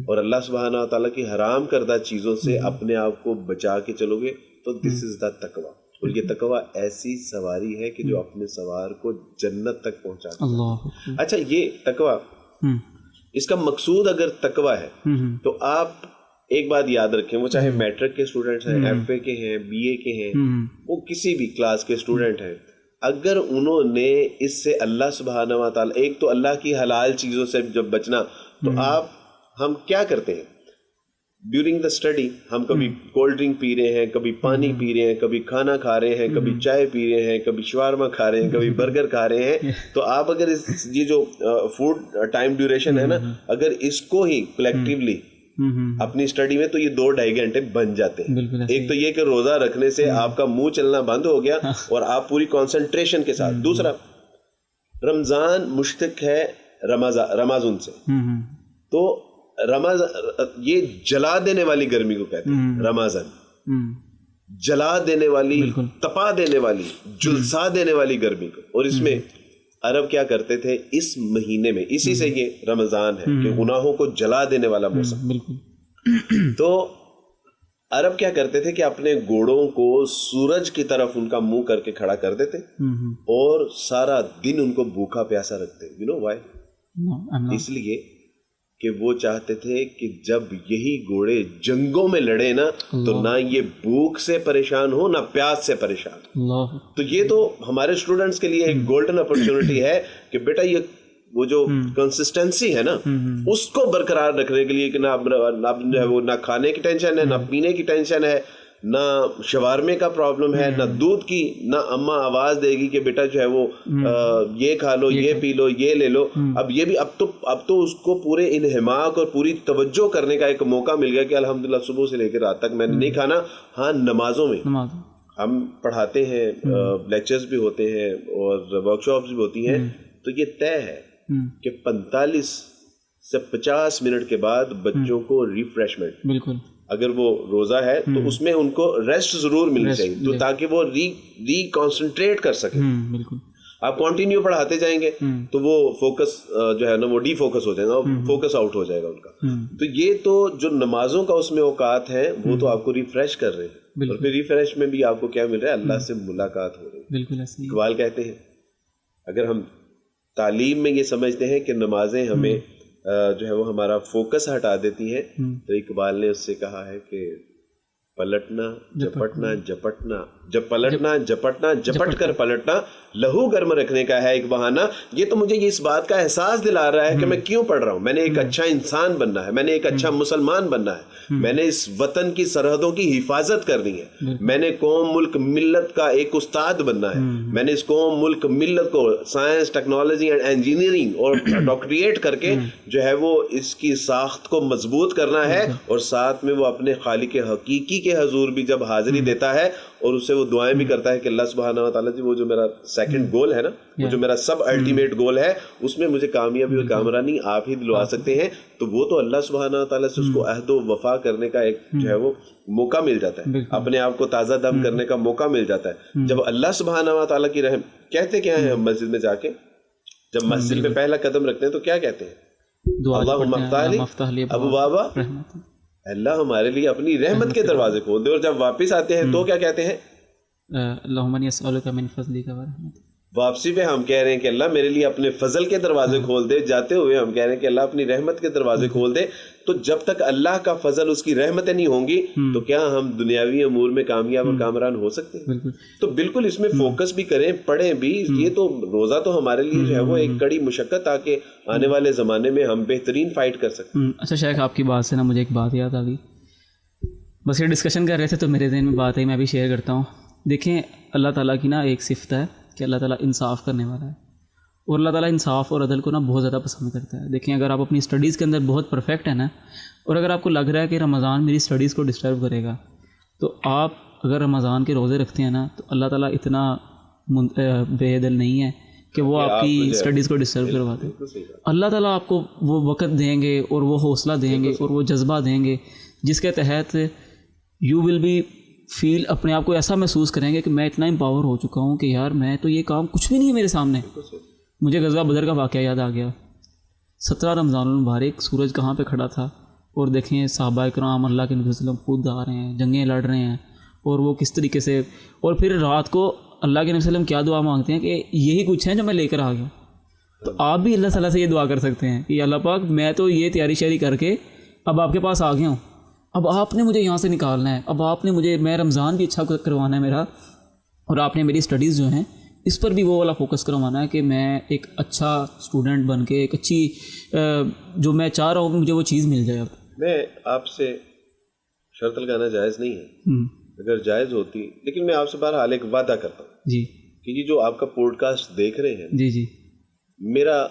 اور اللہ سبحانہ وتعالیٰ کی حرام کردہ چیزوں سے اپنے آپ کو بچا کے چلو گے, تو دس از دا تقوی. اور یہ تقوی ایسی سواری ہے کہ جو اپنے سوار کو جنت تک پہنچاتی ہے. اچھا, یہ تقوی, اس کا مقصود اگر تقوی ہے تو آپ ایک بات یاد رکھیں, وہ چاہے میٹرک کے اسٹوڈنٹس ہیں, ایف اے کے ہیں, بی اے کے ہیں, وہ کسی بھی کلاس کے اسٹوڈنٹ ہیں, اگر انہوں نے اس سے اللہ سبحانہ و تعالیٰ, ایک تو اللہ کی حلال چیزوں سے جب بچنا, تو ہم کیا کرتے ہیں ڈیورنگ دا اسٹڈی, ہم کبھی کولڈ ڈرنک پی رہے ہیں, کبھی پانی پی رہے ہیں, کبھی کھانا کھا رہے ہیں, کبھی چائے پی رہے ہیں, کبھی شاورما کھا رہے ہیں, کبھی برگر کھا رہے ہیں. تو آپ اگر یہ جو فوڈ ٹائم ڈیوریشن ہے نا, اگر اس کو ہی کلیکٹیولی اپنی اسٹڈی میں, تو یہ 2-2.5 گھنٹے بن جاتے ہیں. ایک تو یہ کہ روزہ رکھنے سے آپ کا منہ چلنا بند ہو گیا اور آپ پوری کانسنٹریشن کے ساتھ. دوسرا, رمضان مشتق ہے رمضان سے, تو رمضان یہ جلا دینے والی گرمی کو کہتے ہیں. رمضان جلا دینے والی, تپا دینے والی, جلسا دینے والی گرمی کو. اور اس میں عرب کیا کرتے تھے اس مہینے میں, اسی سے یہ رمضان ہے کہ گناہوں کو جلا دینے والا موسم. تو عرب کیا کرتے تھے کہ اپنے گھوڑوں کو سورج کی طرف ان کا منہ کر کے کھڑا کر دیتے اور سارا دن ان کو بھوکا پیاسا رکھتے. You know Y? اس لیے کہ وہ چاہتے تھے کہ جب یہی گھوڑے جنگوں میں لڑے نا, تو نہ یہ بھوک سے پریشان ہو نہ پیاس سے پریشان. تو یہ تو ہمارے اسٹوڈنٹس کے لیے ایک گولڈن اپرچونٹی ہے کہ بیٹا یہ وہ جو کنسسٹنسی ہے نا, اس کو برقرار رکھنے کے لیے کہ نہ جو ہے وہ نہ کھانے کی ٹینشن ہے, نہ پینے کی ٹینشن ہے, نہ شوارمے کا پرابلم ہے, نہ دودھ کی, نہ اماں آواز دے گی کہ بیٹا جو ہے وہ یہ کھا لو, یہ پی لو, یہ لے لو. اب یہ بھی اب تو اس کو پورے انہماک اور پوری توجہ کرنے کا ایک موقع مل گیا کہ الحمدللہ صبح سے لے کے رات تک میں نے نہیں کھانا. ہاں, نمازوں میں ہم پڑھاتے ہیں, لیکچرز بھی ہوتے ہیں اور ورک شاپس بھی ہوتی ہیں, تو یہ طے ہے کہ 45 سے 50 منٹ کے بعد بچوں کو ریفریشمنٹ, بالکل, اگر وہ روزہ ہے تو اس میں ان کو ریسٹ ضرور ملنی چاہیے, تو تاکہ وہ ری کانسنٹریٹ کر سکیں. بالکل, آپ کنٹینیو پڑھاتے جائیں گے تو وہ فوکس جو ہے نا وہ ڈی فوکس ہو جائے گا, فوکس آؤٹ ہو جائے گا ان کا. تو یہ تو جو نمازوں کا اس میں اوقات ہیں وہ تو آپ کو ریفریش کر رہے ہیں, اور پھر ریفریش میں بھی آپ کو کیا مل رہا ہے, اللہ سے ملاقات ہو رہی ہے. بالکل, اقبال کہتے ہیں اگر ہم تعلیم میں یہ سمجھتے ہیں کہ نمازیں ہمیں جو ہے وہ ہمارا فوکس ہٹا دیتی ہیں, تو اقبال نے اس سے کہا ہے کہ پلٹنا جپٹنا جپٹنا, جب پلٹنا جپٹنا جپٹ کر پلٹنا لہو گرم رکھنے کا ہے ایک بہانہ. یہ تو مجھے اس بات کا احساس دلا رہا ہے کہ میں کیوں پڑھ رہا ہوں. میں نے ایک اچھا انسان بننا ہے, میں نے ایک اچھا مسلمان بننا ہے, میں نے اس وطن کی سرحدوں کی حفاظت کرنی ہے, میں نے قوم ملک ملت کا ایک استاد بننا ہے, میں نے اس قوم ملک ملت کو سائنس ٹیکنالوجی اینڈ انجینئرنگ اور ڈاکٹریٹ کر کے جو ہے وہ اس کی ساخت کو مضبوط کرنا ہے, اور ساتھ میں وہ اپنے خالق حقیقی کے حضور بھی جب حاضری دیتا ہے اور اسے وہ دعائیں بھی کرتا ہے کہ اللہ سبحانہ و تعالیٰ جی وہ جو میرا سیکنڈ گول ہے نا, وہ جو میرا سب الٹیمیٹ گول ہے, اس میں مجھے کامیابی اور کامرانی آپ ہی دلوا سکتے ہیں. تو وہ تو اللہ سبحانہ و تعالیٰ سے اس کو عہد و وفا کرنے کا ایک جو ہے وہ موقع مل جاتا ہے, اپنے آپ کو تازہ دم کرنے کا موقع مل جاتا ہے. جب اللہ سبحانہ و تعالیٰ کی رحم, کہتے کیا ہیں ہم مسجد میں جا کے, جب مسجد پہ پہلا قدم رکھتے ہیں تو کیا کہتے ہیں, اللہم افتح لی ابواب, اللہ ہمارے لیے اپنی رحمت کے دروازے کھول دے. اور جب واپس آتے ہیں تو کیا کہتے ہیں, اللہم انی اسألک من فضلک و رحمتک, واپسی پہ ہم کہہ رہے ہیں کہ اللہ میرے لیے اپنے فضل کے دروازے کھول دے, جاتے ہوئے ہم کہہ رہے ہیں کہ اللہ اپنی رحمت کے دروازے کھول دے. تو جب تک اللہ کا فضل, اس کی رحمتیں نہیں ہوں گی تو کیا ہم دنیاوی امور میں کامیاب اور کامران ہو سکتے ہیں؟ تو بالکل اس میں فوکس بھی کریں, پڑھیں بھی. یہ تو روزہ تو ہمارے لیے جو ہے وہ ایک کڑی مشقت, تاکہ آنے والے زمانے میں ہم بہترین فائٹ کر سکیں. اچھا شیخ, آپ کی بات سے نا مجھے ایک بات یاد آ گئی. بس یہ ڈسکشن کر رہے تھے تو میرے ذہن میں بات آئی, میں بھی شیئر کرتا ہوں. دیکھیں اللہ تعالیٰ کی نا ایک صفت ہے کہ اللہ تعالیٰ انصاف کرنے والا ہے, اور اللہ تعالیٰ انصاف اور عدل کو نا بہت زیادہ پسند کرتا ہے. دیکھیں اگر آپ اپنی اسٹڈیز کے اندر بہت پرفیکٹ ہیں نا, اور اگر آپ کو لگ رہا ہے کہ رمضان میری اسٹڈیز کو ڈسٹرب کرے گا, تو آپ اگر رمضان کے روزے رکھتے ہیں نا تو اللہ تعالیٰ اتنا بے دل نہیں ہے کہ وہ آپ کی اسٹڈیز کو ڈسٹرب کروا دیں. اللہ تعالیٰ آپ کو وہ وقت دیں گے اور وہ حوصلہ دیں گے اور وہ جذبہ دیں گے جس کے تحت یو ول بی فیل, اپنے آپ کو ایسا محسوس کریں گے کہ میں اتنا امپاور ہو چکا ہوں کہ یار میں تو یہ کام کچھ بھی نہیں ہے میرے سامنے. مجھے غزوہ بدر کا واقعہ یاد آ گیا. 17 رمضان المبارک, سورج کہاں پہ کھڑا تھا, اور دیکھیں صحابہ کرام اللہ کے نبی صلی اللہ علیہ وسلم خود آ رہے ہیں, جنگیں لڑ رہے ہیں, اور وہ کس طریقے سے, اور پھر رات کو اللہ کے نبی صلی اللہ علیہ وسلم کیا دعا مانگتے ہیں کہ یہی کچھ ہے جو میں لے کر آ گیا. تو آپ بھی اللہ تعالیٰ سے یہ دعا کر سکتے ہیں کہ اللہ پاک میں تو یہ تیاری شیاری کر کے اب آپ کے پاس آ گیا ہوں, اب آپ نے مجھے یہاں سے نکالنا ہے, اب آپ نے مجھے, میں رمضان بھی اچھا کروانا ہے میرا, اور آپ نے میری اسٹڈیز جو ہیں اس پر بھی وہ والا فوکس کروانا ہے کہ میں ایک اچھا اسٹوڈنٹ بن کے ایک اچھی جو میں چاہ رہا ہوں کہ مجھے وہ چیز مل جائے. اب میں آپ سے شرط لگانا جائز نہیں ہے, اگر جائز ہوتی, لیکن میں آپ سے بہرحال ایک وعدہ کرتا ہوں جی کہ یہ جو آپ کا پوڈ کاسٹ دیکھ رہے ہیں, جی جی, میرا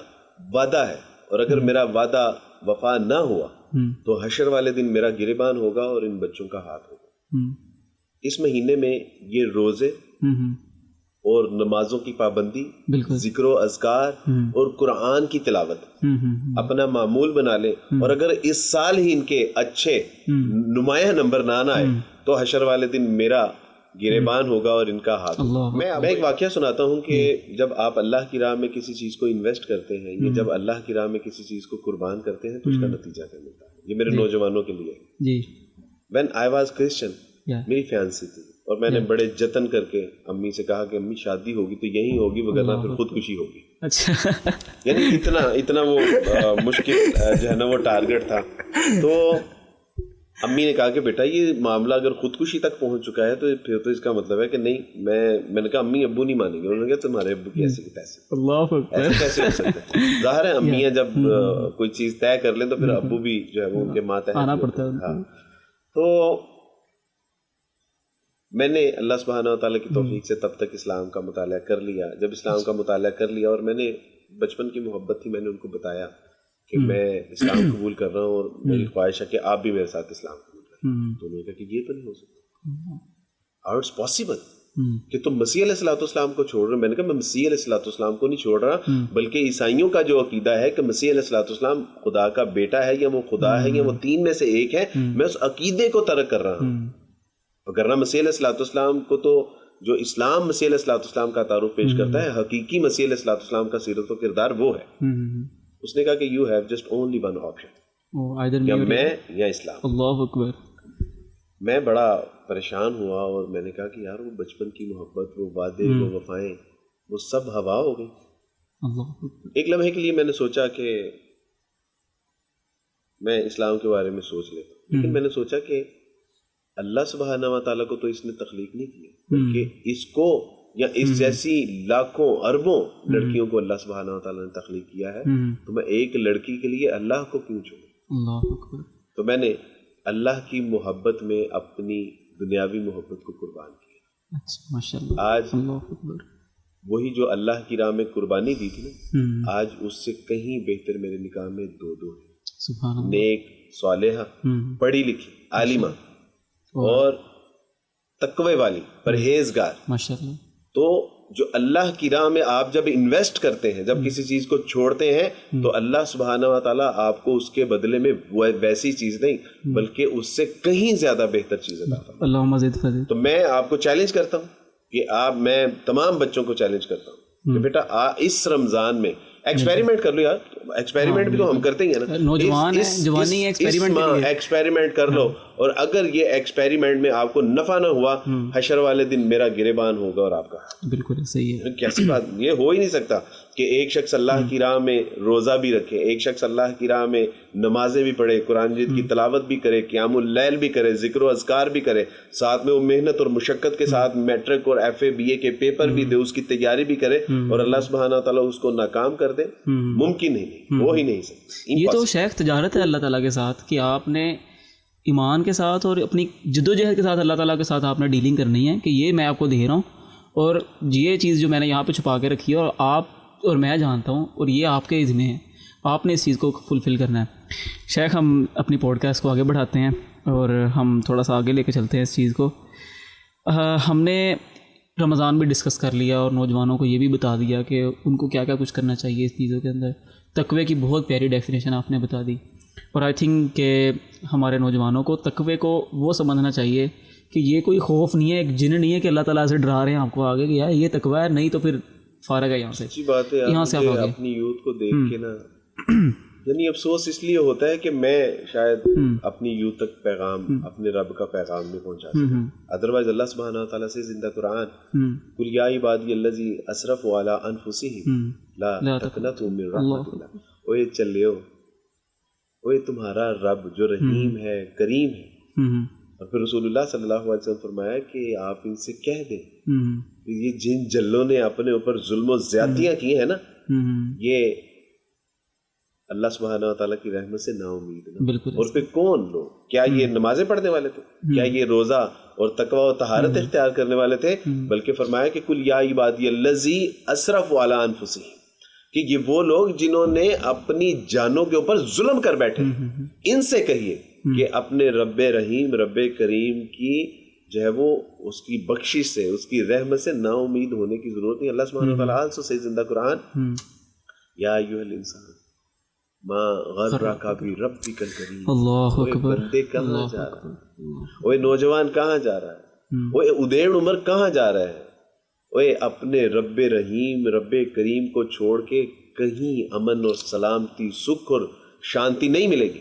وعدہ ہے, اور اگر میرا وعدہ وفا نہ ہوا تو حشر والے دن میرا گریبان ہوگا اور ان بچوں کا ہاتھ ہوگا. اس مہینے میں یہ روزے اور نمازوں کی پابندی, ذکر و اذکار اور قرآن کی تلاوت اپنا معمول بنا لیں, اور اگر اس سال ہی ان کے اچھے نمایاں نمبر نہ آئے تو حشر والے دن میرا گریبان ہوگا اور ان کا ہاتھ. میں ایک واقعہ سناتا ہوں کہ جب آپ اللہ کی راہ میں کسی چیز کو انویسٹ کرتے ہیں, یا جب اللہ کی راہ میں کسی چیز کو قربان کرتے ہیں تو اس کا نتیجہ کیا ملتا ہے. یہ میرے نوجوانوں کے لیے ہے. When I was Christian, میری فیانسی تھی, اور میں نے بڑے جتن کر کے امی سے کہا کہ امی شادی ہوگی تو یہی ہوگی, وگرنہ پھر خودکشی ہوگی. یعنی اتنا وہ مشکل جو ہے نا وہ ٹارگٹ تھا. تو امی نے کہا کہ بیٹا یہ معاملہ اگر خودکشی تک پہنچ چکا ہے تو پھر تو اس کا مطلب ہے کہ نہیں. میں نے کہا امی ابو نہیں مانیں گے. انہوں نے کہا تمہارے ابو کی ایسے کیسے ہو سکتے ہیں. ظاہر ہے امیاں جب کوئی چیز طے کر لیں تو پھر ابو بھی جو ہے وہ ان کے ماتحت آنا پڑتا ہے. تو میں نے اللہ سبحانہ و تعالیٰ کی توفیق سے تب تک اسلام کا مطالعہ کر لیا. جب اسلام کا مطالعہ کر لیا اور میں نے بچپن کی محبت تھی, میں نے ان کو بتایا کہ میں اسلام قبول کر رہا ہوں اور میری خواہش ہے کہ آپ بھی میرے ساتھ اسلام قبول کریں. تو انہوں نے کہا کہ یہ تو نہیں ہو سکتا, how it's possible کہ تم مسیح علیہ الصلوۃ والسلام کو چھوڑ رہے ہو. میں نے کہا میں مسیح علیہ الصلوۃ والسلام کو نہیں چھوڑ رہا, بلکہ عیسائیوں کا جو عقیدہ ہے کہ مسیح علیہ الصلوۃ والسلام خدا کا بیٹا ہے, یا وہ خدا ہے, یا وہ تین میں سے ایک ہے, میں اس عقیدے کو ترک کر رہا ہوں. وگرنہ مسیح علیہ الصلوۃ والسلام کو تو جو اسلام مسیح علیہ الصلوۃ والسلام کا تعارف پیش کرتا ہے, حقیقی مسیح علیہ الصلوۃ والسلام کا سیرت و کردار وہ ہے. اس نے کہا کہ you have just only one option, یا میں یا اسلام. اللہ اکبر. میں بڑا پریشان ہوا اور میں نے کہا کہ یار وہ بچپن کی محبت, وہ وعدے, وہ وفائیں, وہ سب ہوا ہو گئی. ایک لمحے کے لیے میں نے سوچا کہ میں اسلام کے بارے میں سوچ لیتا ہوں, لیکن میں نے سوچا کہ اللہ سبحانہ و تعالیٰ کو تو اس نے تخلیق نہیں کیا, بلکہ اس کو یا اس جیسی لاکھوں اربوں لڑکیوں کو اللہ سبحانہ و تعالیٰ نے تخلیق کیا ہے. تو میں ایک لڑکی کے لیے اللہ کو کیوں چھوڑوں؟ تو میں نے اللہ کی محبت میں اپنی دنیاوی محبت کو قربان کیا. آج وہی جو اللہ کی راہ میں قربانی دی تھی نا, آج اس سے کہیں بہتر میرے نکاح میں دو ہیں, نیک, صالحہ, پڑھی لکھی, عالمہ اور تقوی والی, پرہیزگار. ماشاءاللہ. تو جو اللہ کی راہ میں آپ جب انویسٹ کرتے ہیں, جب کسی چیز کو چھوڑتے ہیں, تو اللہ سبحانہ و تعالیٰ آپ کو اس کے بدلے میں ویسی چیز نہیں بلکہ اس سے کہیں زیادہ بہتر چیز عطا فرمائے. اللہم زد فزد. تو میں آپ کو چیلنج کرتا ہوں کہ میں تمام بچوں کو چیلنج کرتا ہوں کہ بیٹا اس رمضان میں ایکسپیریمنٹ کر لو. یار ایکسپیریمنٹ بھی تو ہم کرتے ہی ہیں نا, ایکسپیریمنٹ کر لو, اور اگر یہ ایکسپیریمنٹ میں آپ کو نفع نہ ہوا, حشر والے دن میرا گریبان ہوگا اور آپ کا. بالکل صحیح ہے. کیسی بات, یہ ہو ہی نہیں سکتا کہ ایک شخص اللہ کی راہ میں روزہ بھی رکھے, ایک شخص اللہ کی راہ میں نمازیں بھی پڑھے, قرآن مجید کی تلاوت بھی کرے, قیام اللیل بھی کرے, ذکر و اذکار بھی کرے, ساتھ میں وہ محنت اور مشقت کے ساتھ میٹرک اور ایف اے بی اے کے پیپر بھی دے, اس کی تیاری بھی کرے, اور اللہ سبحانہ تعالیٰ اس کو ناکام کر دے, ممکن نہیں, ہو ہی نہیں سکتا. یہ تو شیخ تجارت ہے اللہ تعالیٰ کے ساتھ کہ آپ نے ایمان کے ساتھ اور اپنی جد و جہد کے ساتھ اللہ تعالیٰ کے ساتھ آپ نے ڈیلنگ کرنی ہے کہ یہ میں آپ کو دے رہا ہوں, اور یہ چیز جو میں نے یہاں پہ چھپا کے رکھی ہے اور آپ اور میں جانتا ہوں, اور یہ آپ کے ذمہ ہے, آپ نے اس چیز کو فلفل کرنا ہے. شیخ ہم اپنی پوڈ کاسٹ کو آگے بڑھاتے ہیں اور ہم تھوڑا سا آگے لے کے چلتے ہیں اس چیز کو. ہم نے رمضان بھی ڈسکس کر لیا اور نوجوانوں کو یہ بھی بتا دیا کہ ان کو کیا کیا کچھ کرنا چاہیے اس چیزوں کے اندر. تقوی کی بہت پیاری ڈیفینیشن آپ نے بتا دی, اور آئی تھنک کہ ہمارے نوجوانوں کو تقوی کو وہ سمجھنا چاہیے کہ یہ کوئی خوف نہیں ہے, ایک جن نہیں ہے کہ اللہ تعالیٰ سے ڈرا رہے ہیں آپ کو آگے کہ یار یہ تقوی ہے, نہیں تو پھر فارغ ہے یہاں سے. اچھی بات ہے, یہاں سے آپ آگے اپنی یوتھ کو دیکھ کے نا یعنی افسوس اس لیے ہوتا ہے کہ میں شاید اپنی یوتھ تک پیغام, اپنے رب کا پیغام نہیں پہنچا سکتا. ادروائز اللہ سبحانہ تعالیٰ سے زندہ قرآن, قل یا عبادی الذی اسرفوا علی انفسہم لا تقنطوا من رحمۃ اللہ. اوے چلیو, اوے تمہارا رب جو رحیم ہے, کریم ہے. اور پھر رسول اللہ صلی اللہ علیہ وسلم فرمایا کہ آپ ان سے کہہ دیں کہ یہ جن جلوں نے اپنے اوپر ظلم و زیادتیاں کی ہیں نا, یہ اللہ سبحانہ تعالیٰ کی رحمت سے نا امید ہیں. اور پھر کون لوگ, کیا یہ نمازیں پڑھنے والے تھے, کیا یہ روزہ اور تقوی و طہارت اختیار کرنے والے تھے؟ بلکہ فرمایا کہ کل یا عبادی الذی اسرفوا علی انفسہم, کہ یہ وہ لوگ جنہوں نے اپنی جانوں کے اوپر ظلم کر بیٹھے. ان سے کہیے کہ اپنے رب رحیم, رب کریم کی جو ہے وہ اس کی بخشش سے, اس کی رحمت سے نا امید ہونے کی ضرورت نہیں. اللہ سبحانہ وتعالیٰ also says in the Quran, یا ایھا الانسان ما غرک بربک الکریم. اللہ اوے بندے کہاں جا رہا ہے, اوے نوجوان کہاں جا رہا ہے, اوے ادیڑ عمر کہاں جا رہا ہے, اوے اپنے رب رحیم, رب کریم کو چھوڑ کے کہیں امن اور سلامتی, سکھ اور شانتی نہیں ملے گی.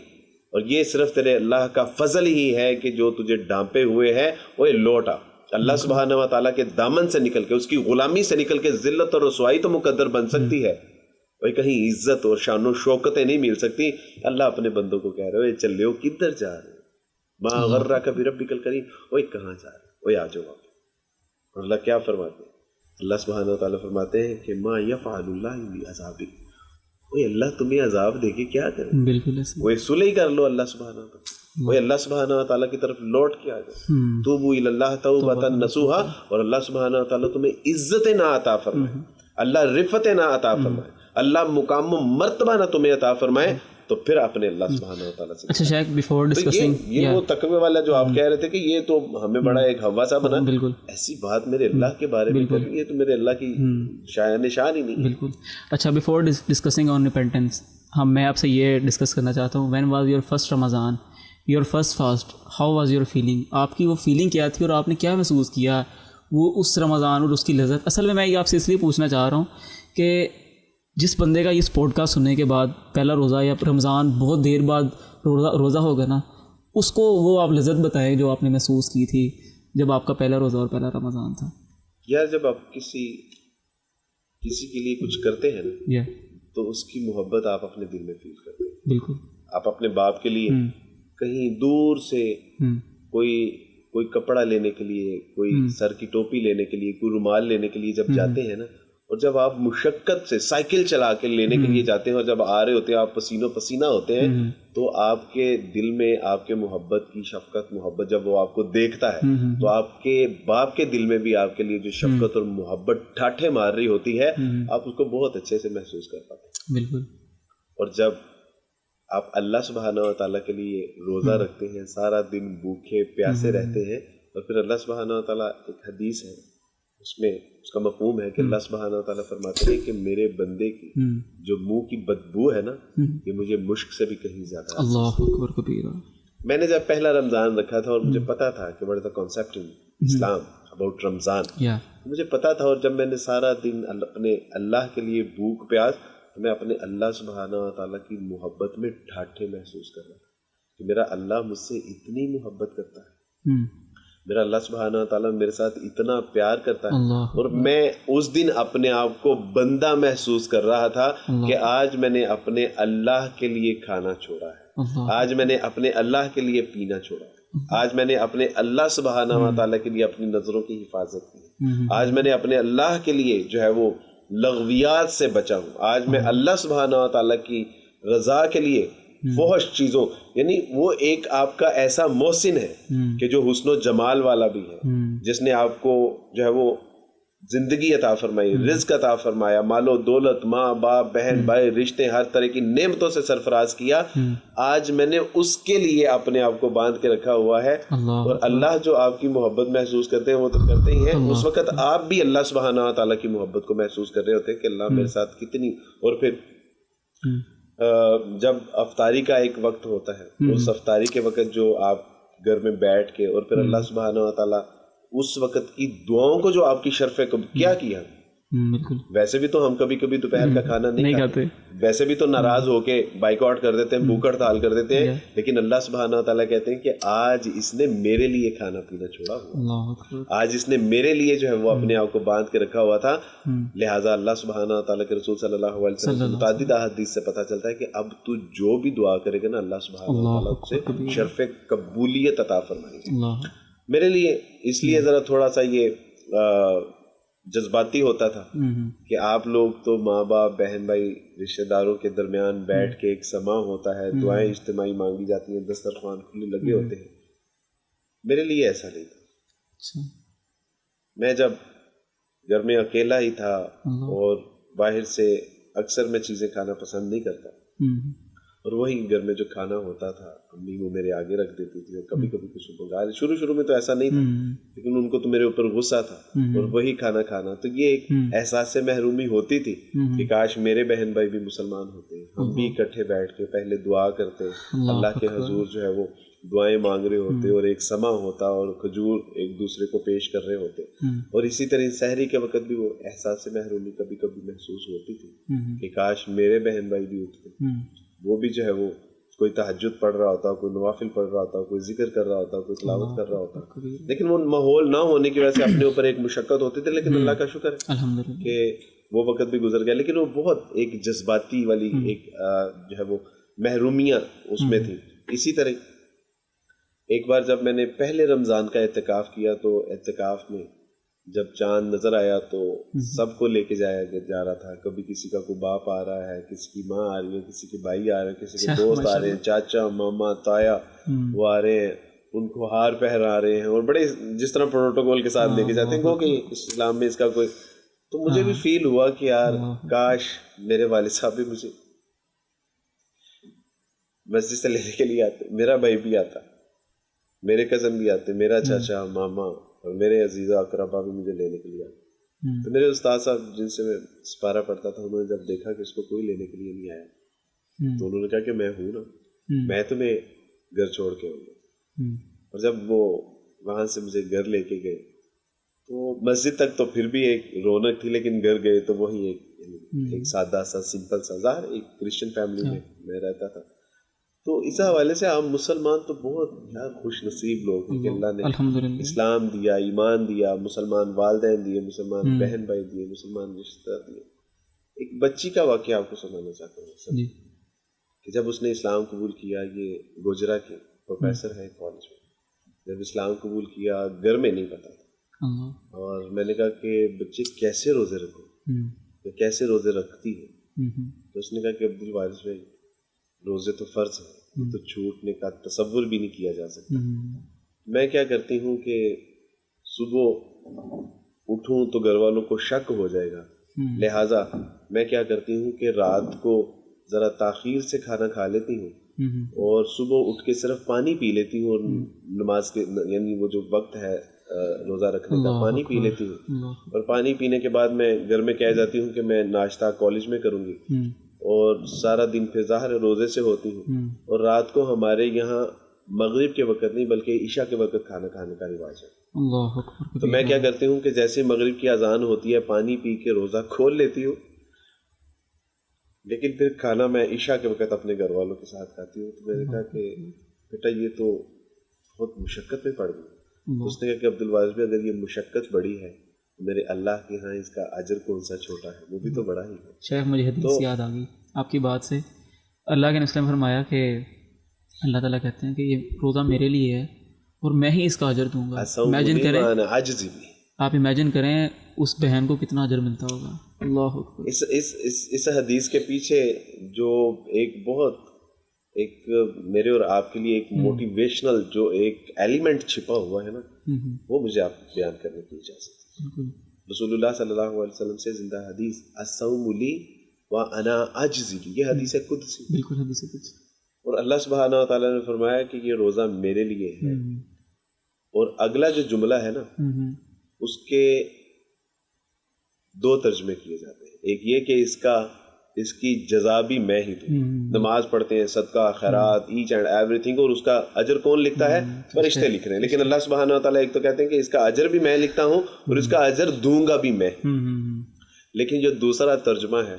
اور یہ صرف تیرے اللہ کا فضل ہی ہے کہ جو تجھے ڈانپے ہوئے ہے وہ لوٹ آ. اللہ سبحانہ و تعالیٰ کے دامن سے نکل کے, اس کی غلامی سے نکل کے ذلت اور رسوائی تو مقدر بن سکتی ہے, وہ کہیں عزت اور شان و شوکتیں نہیں مل سکتی. اللہ اپنے بندوں کو کہہ رہے ہو چلے ہو کدھر جا رہے ہو, ما غرک بربک الکریم, وہ کہاں جا رہے ہو, وہ آ جاؤ. اور اللہ کیا فرماتے ہیں, اللہ سبحانہ و تعالیٰ فرماتے ہیں کہ ما یفعل اللہ بعذابکم, وہ اللہ تمہیں عذاب دے کے کیا کرے. بالکل وہ صلح کر لو اللہ سبحانہ و تعالیٰ, وہ اللہ سبحانہ و تعالیٰ کی طرف لوٹ کے آ جائے. توبوا الی اللہ توبۃ نصوحا, اور اللہ سبحانہ و تعالیٰ تمہیں عزت نہ عطا فرمائے, اللہ رفت نہ عطا فرمائے, اللہ مقام و مرتبہ نہ تمہیں عطا فرمائے, تو پھر اپنے اللہ سبحانہ و تعالیٰ سے. اچھا شیخ, بیفور ڈسکسنگ یہ وہ تقوی والا جو آپ کہہ رہے تھے کہ یہ تو ہمیں بڑا ایک ہوا سا بنا, بالکل ایسی بات میرے اللہ کے بارے میں کر, یہ تو میرے اللہ کی نشان ہی نہیں. بالکل. اچھا, بیفور ڈسکسنگ آن ریپینٹنس, میں آپ سے یہ ڈسکس کرنا چاہتا ہوں, when was your first Ramzan, your first fast, how was your feeling, آپ کی وہ فیلنگ کیا تھی اور آپ نے کیا محسوس کیا وہ اس رمضان اور اس کی لذت. اصل میں یہ آپ سے اس لیے پوچھنا چاہ رہا ہوں کہ جس بندے کا اس پوڈ کاسٹ سننے کے بعد پہلا روزہ یا رمضان بہت دیر بعد روزہ ہوگا نا, اس کو وہ آپ لذت بتائیں جو آپ نے محسوس کی تھی جب آپ کا پہلا روزہ اور پہلا رمضان تھا. یار جب آپ کسی کے لیے کچھ کرتے ہیں نا, تو اس کی محبت آپ اپنے دل میں فیل کرتے ہیں. بالکل. آپ اپنے باپ کے لیے کہیں دور سے کوئی کپڑا لینے کے لیے, کوئی سر کی ٹوپی لینے کے لیے, کوئی رومال لینے کے لیے جب جاتے ہیں نا, اور جب آپ مشقت سے سائیکل چلا کے لینے کے لیے جاتے ہیں اور جب آ رہے ہوتے ہیں آپ پسینہ پسینہ ہوتے ہیں, تو آپ کے دل میں آپ کے محبت کی شفقت, محبت جب وہ آپ کو دیکھتا ہے تو آپ کے باپ کے دل میں بھی آپ کے لیے جو شفقت اور محبت ٹھاٹھے مار رہی ہوتی ہے, آپ اس کو بہت اچھے سے محسوس کر پاتے ہیں. بالکل. اور جب آپ اللہ سبحانہ و تعالیٰ کے لیے روزہ رکھتے ہیں, سارا دن بھوکے پیاسے رہتے ہیں, اور پھر اللہ سبحانہ و تعالیٰ, ایک حدیث ہے اس میں اس کا مفہوم ہے کہ اللہ سبحانہ و تعالیٰ فرماتے ہیں کہ میرے بندے کی جو منہ کی بدبو ہے نا, یہ مجھے مشک سے بھی کہیں زیادہ. اللہ اکبر کبیرہ. میں نے جب پہلا رمضان رکھا تھا اور مجھے پتا تھا کہ what is the concept in Islam about رمضان, مجھے پتا تھا, اور جب میں نے سارا دن اپنے اللہ کے لیے بھوک پیاس, میں اپنے اللہ سبحانہ و تعالیٰ کی محبت میں ٹھاٹھے محسوس کر رہا تھا کہ میرا اللہ مجھ سے اتنی محبت کرتا ہے, میرا اللہ سبحانہ تعالیٰ میرے ساتھ اتنا پیار کرتا ہے, اور میں اس دن اپنے آپ کو بندہ محسوس کر رہا تھا کہ آج میں نے اپنے اللہ کے لیے کھانا چھوڑا ہے, آج میں نے اپنے اللہ کے لیے پینا چھوڑا ہے, آج میں نے اپنے اللہ سبحانہ تعالیٰ کے لیے اپنی نظروں کی حفاظت کی, آج میں نے اپنے اللہ کے لیے جو ہے وہ لغویات سے بچا ہوں, آج میں اللہ سبحانہ تعالیٰ کی رضا کے لیے فحش چیزوں, یعنی وہ ایک آپ کا ایسا محسن ہے کہ جو حسن و جمال والا بھی ہے, جس نے آپ کو جو ہے وہ زندگی عطا فرمائی, رزق عطا فرمایا, مال و دولت, ماں باپ, بہن بھائی, رشتے, ہر طرح کی نعمتوں سے سرفراز کیا. آج میں نے اس کے لیے اپنے آپ کو باندھ کے رکھا ہوا ہے, اور اللہ جو آپ کی محبت محسوس کرتے ہیں وہ تو کرتے ہی ہیں, اس وقت آپ بھی اللہ سبحانہ تعالیٰ کی محبت کو محسوس کر رہے ہوتے ہیں کہ اللہ میرے ساتھ کتنی. اور پھر جب افطاری کا ایک وقت ہوتا ہے, اس افطاری کے وقت جو آپ گھر میں بیٹھ کے, اور پھر اللہ سبحانہ تعالیٰ اس وقت کی دعاؤں کو جو آپ کی شرف کیا بالکل. ویسے بھی تو ہم کبھی کبھی دوپہر کا کھانا نہیں کھاتے, ویسے بھی تو ناراض ہو کے بائک آؤٹ کر دیتے ہیں, بھوک ہڑتال کر دیتے ہیں, لیکن اللہ سبحانہ تعالیٰ کہتے ہیں کہ آج اس نے میرے لیے کھانا پینا چھوڑا ہوا, آج اس نے میرے لیے جو ہے وہ اپنے آپ کو باندھ کے رکھا ہوا تھا. لہٰذا اللہ سبحانہ تعالیٰ کے رسول صلی اللہ علیہ وسلم متعدد احادیث سے پتہ چلتا ہے کہ اب تو جو بھی دعا کرے گا نا, اللہ سبحانہ تعالیٰ سے شرف قبولیت عطا فرمائے گا. میرے لیے اس لیے ذرا تھوڑا سا یہ جذباتی ہوتا تھا کہ آپ لوگ تو ماں باپ, بہن بھائی, رشتہ داروں کے درمیان بیٹھ کے ایک سما ہوتا ہے, دعائیں اجتماعی مانگی جاتی ہیں, دسترخوان کھلے لگے ہوتے ہیں. میرے لیے ایسا نہیں تھا. میں جب گھر میں اکیلا ہی تھا اور باہر سے اکثر میں چیزیں کھانا پسند نہیں کرتا, اور وہی گھر میں جو کھانا ہوتا تھا امی وہ میرے آگے رکھ دیتی تھی, اور کبھی کبھی کچھ منگا, شروع میں تو ایسا نہیں تھا, لیکن ان کو تو میرے اوپر غصہ تھا, اور وہی کھانا کھانا. تو یہ ایک احساس سے محرومی ہوتی تھی کہ کاش میرے بہن بھائی بھی مسلمان ہوتے, ہم بھی اکٹھے بیٹھ کے پہلے دعا کرتے, اللہ کے حضور جو ہے وہ دعائیں مانگ رہے ہوتے, اور ایک سما ہوتا, اور کھجور ایک دوسرے کو پیش کر رہے ہوتے. اور اسی طرح سحری کے وقت بھی وہ احساس سے محرومی کبھی کبھی محسوس ہوتی تھی کہ کاش میرے بہن بھائی بھی اٹھتے, وہ بھی جو ہے وہ کوئی تہجد پڑھ رہا ہوتا, کوئی نوافل پڑھ رہا ہوتا, کوئی ذکر کر رہا ہوتا, کوئی تلاوت کر رہا ہوتا. لیکن وہ ماحول نہ ہونے کی وجہ سے اپنے اوپر ایک مشقت ہوتی تھی, لیکن اللہ کا شکر ہے کہ وہ وقت بھی گزر گیا. لیکن وہ بہت ایک جذباتی والی ایک جو ہے وہ محرومیاں اس میں تھی. اسی طرح ایک بار جب میں نے پہلے رمضان کا اعتکاف کیا, تو اعتکاف میں جب چاند نظر آیا تو سب کو لے کے جا رہا تھا. کبھی کسی کا کوئی باپ آ رہا ہے, کسی کی ماں آ رہی ہے, کسی کے بھائی آ رہے ہیں, کسی کے دوست آ رہے ہیں, چاچا ماما تایا وہ آ رہے ہیں, ان کو ہار پہنا رہے ہیں, اور بڑے جس طرح پروٹوکول کے ساتھ لے کے جاتے ہیں وہ کہ اسلام میں اس کا کوئی. تو مجھے بھی فیل ہوا کہ یار کاش میرے والد صاحب بھی مجھے مسجد سے لینے کے لیے آتے, میرا بھائی بھی آتا, میرے کزن بھی آتے, میرا چاچا ماما اور میرے عزیزہ اقربا بھی مجھے لینے کے لیے آتے. تو میرے استاد صاحب جن سے میں سپارہ پڑھتا تھا, انہوں نے جب دیکھا کہ اس کو کوئی لینے کے لیے نہیں آیا, تو انہوں نے کہا کہ میں ہوں نا, میں تمہیں گھر چھوڑ کے آؤں گا. اور جب وہ وہاں سے مجھے گھر لے کے گئے تو مسجد تک تو پھر بھی ایک رونق تھی, لیکن گھر گئے تو وہی ایک سادہ سا سمپل سا, ظاہر ایک کرسچن فیملی میں رہتا تھا. تو اس حوالے سے ہم مسلمان تو بہت یار خوش نصیب لوگ ہیں کہ اللہ نے اسلام دیا, ایمان دیا, مسلمان والدین دیے, مسلمان بہن بھائی دیے, مسلمان رشتہ دار دیے. ایک بچی کا واقعہ آپ کو سنانا چاہتا ہوں کہ جب اس نے اسلام قبول کیا, یہ گوجرا کے پروفیسر ہیں کالج میں, جب اسلام قبول کیا گھر میں نہیں پتا تھا, اور میں نے کہا کہ بچے کیسے روزے رکھو, کیسے روزے رکھتی ہے, تو اس نے کہا کہ عبد الوارث بھائی روزے تو فرض ہے, تو چھوٹنے کا تصور بھی نہیں کیا جا سکتا. میں کیا کرتی ہوں کہ صبح اٹھوں تو گھر والوں کو شک ہو جائے گا, لہٰذا میں کیا کرتی ہوں کہ رات کو ذرا تاخیر سے کھانا کھا لیتی ہوں, اور صبح اٹھ کے صرف پانی پی لیتی ہوں, اور نماز کے یعنی وہ جو وقت ہے روزہ رکھنے کا, پانی پی لیتی ہوں. اور پانی پینے کے بعد میں گھر میں کہہ جاتی ہوں کہ میں ناشتہ کالج میں کروں گی, اور سارا دن پھر ظاہر روزے سے ہوتی ہوں. اور رات کو ہمارے یہاں مغرب کے وقت نہیں بلکہ عشاء کے وقت کھانا کھانے کا رواج ہے. تو میں کیا کرتی ہوں کہ جیسے مغرب کی اذان ہوتی ہے پانی پی کے روزہ کھول لیتی ہوں, لیکن پھر کھانا میں عشاء کے وقت اپنے گھر والوں کے ساتھ کھاتی ہوں. تو میں نے کہا کہ بیٹا یہ تو بہت مشقت میں پڑ گئی. اس نے کہا کہ عبدالواجد بھائی اگر یہ مشقت بڑی ہے میرے اللہ کے ہاں اس کا اجر کون سا چھوٹا ہے, وہ بھی تو بڑا ہی ہے. شیخ مجھے حدیث یاد آ گئی آپ کی بات سے. اللہ کے نبی نے فرمایا کہ اللہ تعالیٰ کہتے ہیں کہ یہ روزہ میرے لیے ہے اور میں ہی اس کا اجر دوں گا. امیجن کریں, آپ امیجن کریں اس بہن کو کتنا اجر ملتا ہوگا. اللہ اکبر. اس حدیث کے پیچھے جو ایک بہت ایک میرے اور آپ کے لیے ایک موٹیویشنل جو ایک ایلیمنٹ چھپا ہوا ہے نا, وہ مجھے آپ بیان کرنے کی اجازت ہے. رسول اللہ صلی اللہ علیہ وسلم سے زندہ حدیث الصوم لی وانا اجزی بہ, یہ حدیث قدسی. بالکل حدیث قدسی. اور اللہ سبحانہ و تعالیٰ نے فرمایا کہ یہ روزہ میرے لیے ہے. اور اگلا جو جملہ ہے نا اس کے دو ترجمے کیے جاتے ہیں. ایک یہ کہ اس کی جزا بھی میں ہی دوں. نماز پڑھتے ہیں, صدقہ خیرات, ایچ اینڈ ایوری تھنگ, اور اس کا اجر کون لکھتا ہے؟ فرشتے لکھ رہے ہیں. لیکن اللہ سبحانہ و تعالیٰ ایک تو کہتے ہیں کہ اس کا اجر بھی میں لکھتا ہوں اور اس کا اجر دوں گا بھی میں. لیکن جو دوسرا ترجمہ ہے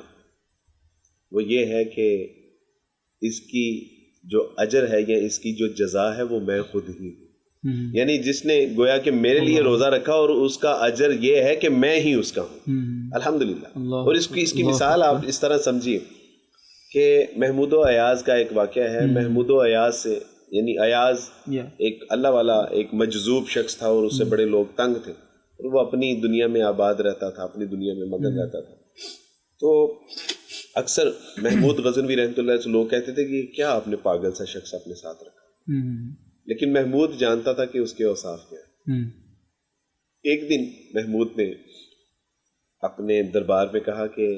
وہ یہ ہے کہ اس کی جو اجر ہے یا اس کی جو جزا ہے وہ میں خود ہی ہوں. یعنی جس نے گویا کہ میرے لیے روزہ رکھا اور اس کا اجر یہ ہے کہ میں ہی اس کا ہوں. الحمدللہ. اور اس کی مثال آپ اس طرح سمجھیے کہ محمود و ایاز کا ایک واقعہ ہے. محمود و ایاز سے, یعنی ایاز ایک اللہ والا ایک مجذوب شخص تھا اور اس سے بڑے لوگ تنگ تھے اور وہ اپنی دنیا میں آباد رہتا تھا, اپنی دنیا میں مگن رہتا تھا. تو اکثر محمود غزنوی رحمۃ اللہ سے لوگ کہتے تھے کہ کیا آپ نے پاگل سا شخص اپنے ساتھ رکھا. لیکن محمود جانتا تھا کہ اس کے اوصاف کیا ہے. ایک دن محمود نے اپنے دربار میں کہا کہ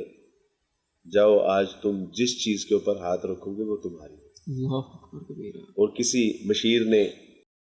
جاؤ آج تم جس چیز کے اوپر ہاتھ رکھو گے وہ تمہاری. اور کسی مشیر نے